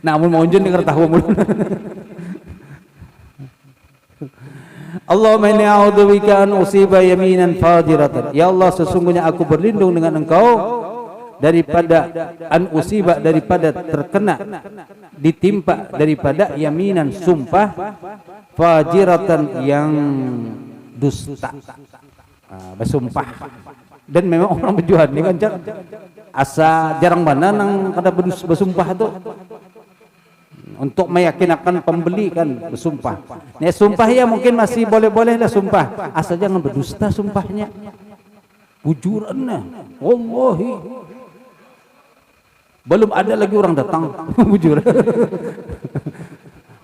Namun mau unjun dengar tahu mulu. Allahumma inni a'udzubika an usiba yaminan fajiratan. Ya Allah, sesungguhnya aku berlindung dengan Engkau daripada an usiba, daripada terkena, ditimpa daripada yaminan, sumpah, fajiratan yang dusta, bersumpah. Dan memang orang berjual ini kan asa jarang mana nang kada bersumpah itu untuk meyakinkan pembeli kan bersumpah. Nih sumpah ya mungkin masih boleh-boleh lah sumpah, asal jangan berdusta sumpahnya. Bujurannya, wallahi belum ada lagi orang datang bujur.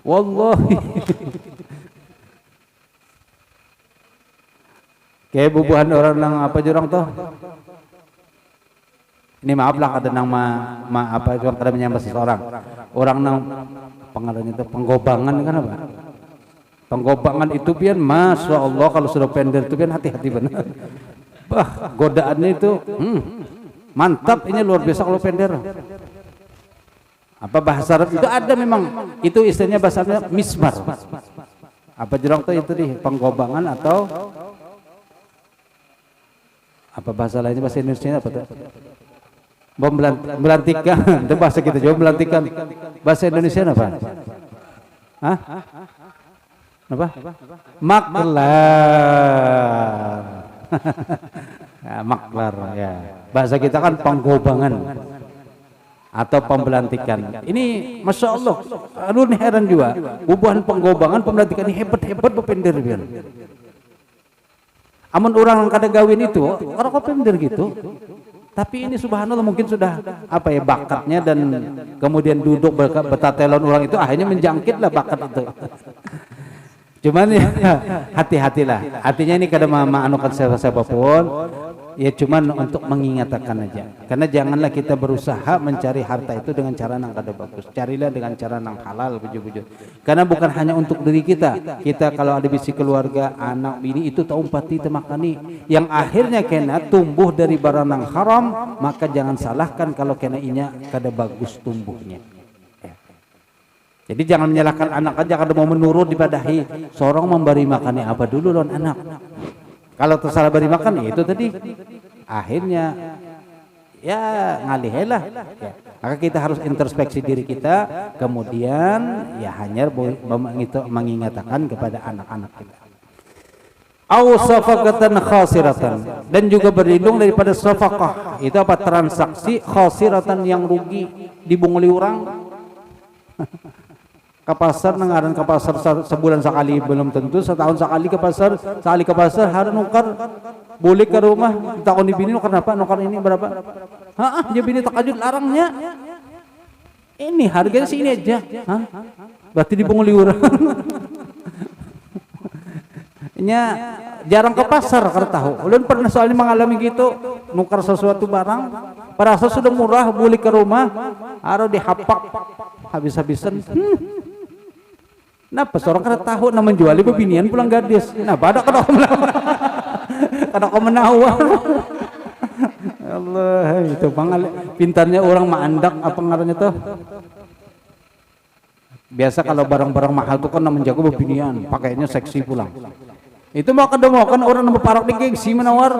Wallahi. Kayak bubuhan orang nang apa jurang toh. Ini maaf lah kada nang apa jurang kada menyambat seseorang. Orang nang pengaruhnya itu penggobangan kan apa? Penggobangan itu pian, masya Allah kalau sudah pender itu pian hati-hati benar. Bah, godaannya itu mantap, ini luar biasa kalau pender. Apa bahasa Arab itu ada memang, itu istilahnya bahasanya mismar. Apa jurang tuh itu di penggobangan atau apa bahasa lainnya, bahasa Indonesia apa tuh? Melantikan, itu bahasa kita juga melantikan. Bahasa Indonesia apa? Hah? Apa? Maklar. Ya, maklar ya. Bahasa kita kan penggobangan atau pembelantikan. Ini masya Allah, aduh nih heran juga. Bubuhan penggobangan, pembelantikan ini hebat-hebat pepender biar. Amun orang kada gawin itu, orang kok pepender gitu. Tapi ini subhanallah mungkin sudah apa ya bakatnya, dan kemudian duduk bertatelon orang itu akhirnya menjangkitlah bakat itu. Cuman ya hati-hatilah. Artinya ini kada maanukan siapa-siapapun. Ya cuman untuk mengingatkan aja. Karena janganlah kita berusaha mencari harta itu dengan cara yang kada bagus. Carilah dengan cara yang halal bujur-bujur. Karena bukan hanya untuk diri kita. Kita kalau ada bisi keluarga, anak, bini itu tahu pati temakani. Yang akhirnya kena tumbuh dari barang yang haram, maka jangan salahkan kalau kena inya kada bagus tumbuhnya. Jadi jangan menyalahkan anak aja kada mau menurut dipadahi. Seorang memberi makannya apa dulu lon anak. Kalau tersalah beri makan itu tadi akhirnya ya ngalihelah ya. Maka kita harus introspeksi diri kita, kemudian ya hanya mengingatkan kepada anak-anak kita. Au safaqatan khasiratan, dan juga berlindung daripada safaqah. Itu apa? Transaksi khasiratan yang rugi, dibunguli orang. Ke pasar nengaran ke pasar sebulan sekali belum tentu, setahun sekali ke pasar harus nukar, boleh ke rumah takon di bini nukar apa, nukar ini berapa, dia bini takajud larangnya, ini harganya sini aja, berarti dibunguli orang. Nya jarang ke pasar karena tahu, ulun pernah soalnya mengalami gitu, nukar sesuatu barang perasa sudah murah, boleh ke rumah harus dihapak habis-habisan. Nah, pas orang kada tahu na menjual ibu binian pulang gadis. Nah, pada kada kau menawar. Allah, itu pintarnya orang mandak apa ngarannya tuh. Biasa kalau barang-barang mahal tuh kan menjaga binian, pakainya seksi pulang. Itu mau kada mau kan orang nambah parok di gengsi menawar.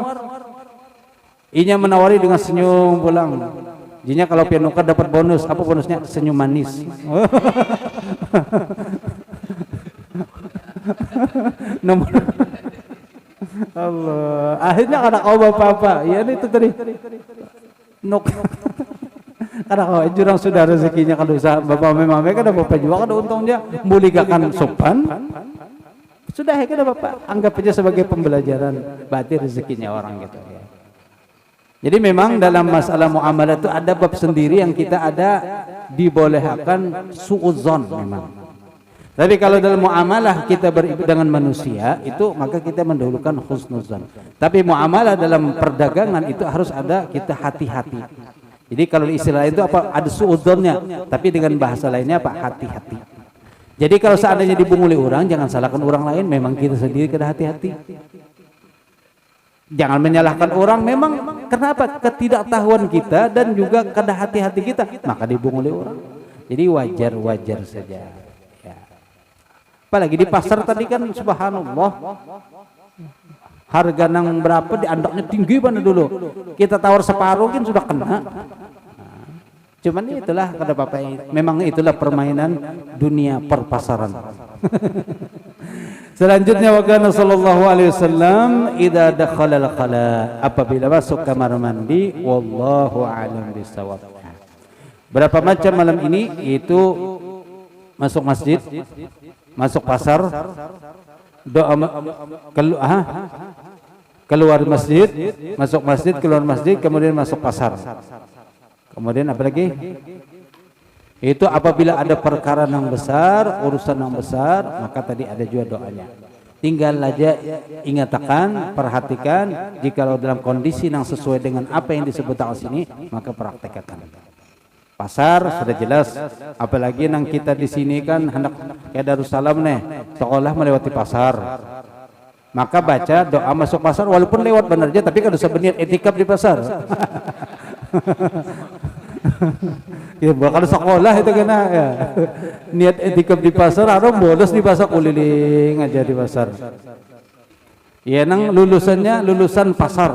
Inya menawari dengan senyum pulang. Jinya kalau pianukar dapat bonus, apa bonusnya? Senyum manis. Nomor Allah, akhirnya kada kau bapak-bapak, ya itu tadi nuk kada kau jurang sudah rezekinya kada usah bapak memang mereka ada bapak juga kada untungnya muligakan sopan sudah ya kada bapak anggap aja sebagai pembelajaran berarti rezekinya orang gitu ya. Jadi memang dalam masalah muamalah itu ada bab sendiri yang kita ada dibolehkan suudzon memang. Tapi kalau dalam muamalah kita dengan manusia itu maka kita mendahulukan husnuzan. Tapi muamalah dalam perdagangan itu harus ada kita hati-hati. Jadi kalau istilah itu apa ada suudzonnya, tapi dengan bahasa lainnya apa hati-hati. Jadi kalau seandainya dibunguli orang jangan salahkan orang lain, memang kita sendiri kada hati-hati. Jangan menyalahkan orang, memang kenapa ketidaktahuan kita dan juga kada hati-hati kita maka dibunguli orang. Jadi wajar-wajar saja. Apalagi di pasar tadi kan subhanallah. Harga nang berapa di andaknya tinggi mana dulu. Kita tawar separuh kan sudah kena. Cuman itulah kata Bapak, memang itulah permainan dunia perpasaran. Selanjutnya wa kana sallallahu alaihi wasallam idza dakhala al-khala, apabila masuk kamar mandi, wallahu a'lam bissawab. Berapa macam malam ini? Itu masuk masjid, masuk pasar, doa keluar masjid, masuk masjid, keluar masjid, kemudian masuk pasar. Kemudian apa lagi? Itu apabila ada perkara yang besar, urusan yang besar, maka tadi ada juga doanya. Tinggal aja ingatkan, perhatikan, jikalau dalam kondisi yang sesuai dengan apa yang disebutkan sini, maka praktekkan. Pasar sudah jelas, apalagi yang kita di sini kan hendak kayak Darussalam nih, sekolah melewati pasar. Maka baca doa masuk pasar, walaupun lewat benar aja, tapi kan usah berniat etikaf di pasar. Ya bakal sekolah itu kena ya. Niat etikaf di pasar, orang bolos di pasar, keliling aja di pasar. Ya nang lulusannya lulusan pasar.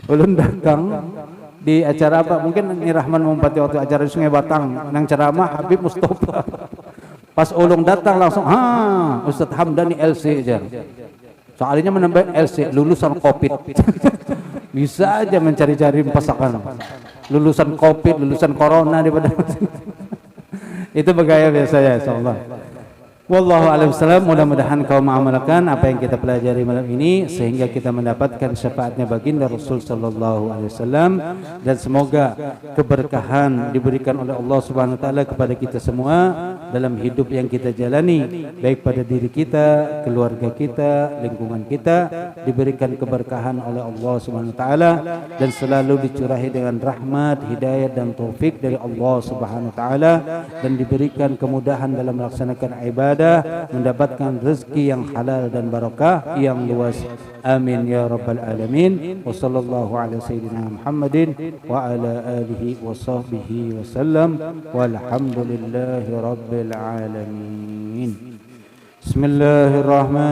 Ulun datang di acara apa? Mungkin Nyi Rahman Mumpati waktu acara di Sungai Batang, nang ceramah Habib Mustafa. Pas ulung datang langsung, Ustadz Hamdani LC aja. Soalnya menambah LC, lulusan Covid. Bisa aja mencari-cari pasangan. Lulusan Covid, lulusan Corona daripada. Itu bergaya biasa ya, insyaallah. Wallahu a'lam bishawab. Mudah-mudahan kau mengamalkan apa yang kita pelajari malam ini sehingga kita mendapatkan syafaatnya baginda Rasul sallallahu alaihi wasallam, dan semoga keberkahan diberikan oleh Allah Subhanahu wa taala kepada kita semua dalam hidup yang kita jalani, baik pada diri kita, keluarga kita, lingkungan kita, diberikan keberkahan oleh Allah Subhanahu wa taala dan selalu dicurahi dengan rahmat, hidayah dan taufik dari Allah Subhanahu wa taala, dan diberikan kemudahan dalam melaksanakan ibadah, mendapatkan rezeki yang halal dan barakah yang luas. Amin ya rabbal alamin. Wa sallallahu ala sayyidina Muhammadin wa ala alihi wa sahbihi wasallam, walhamdulillahi rabbil alamin. Bismillahirrahmanirrahim.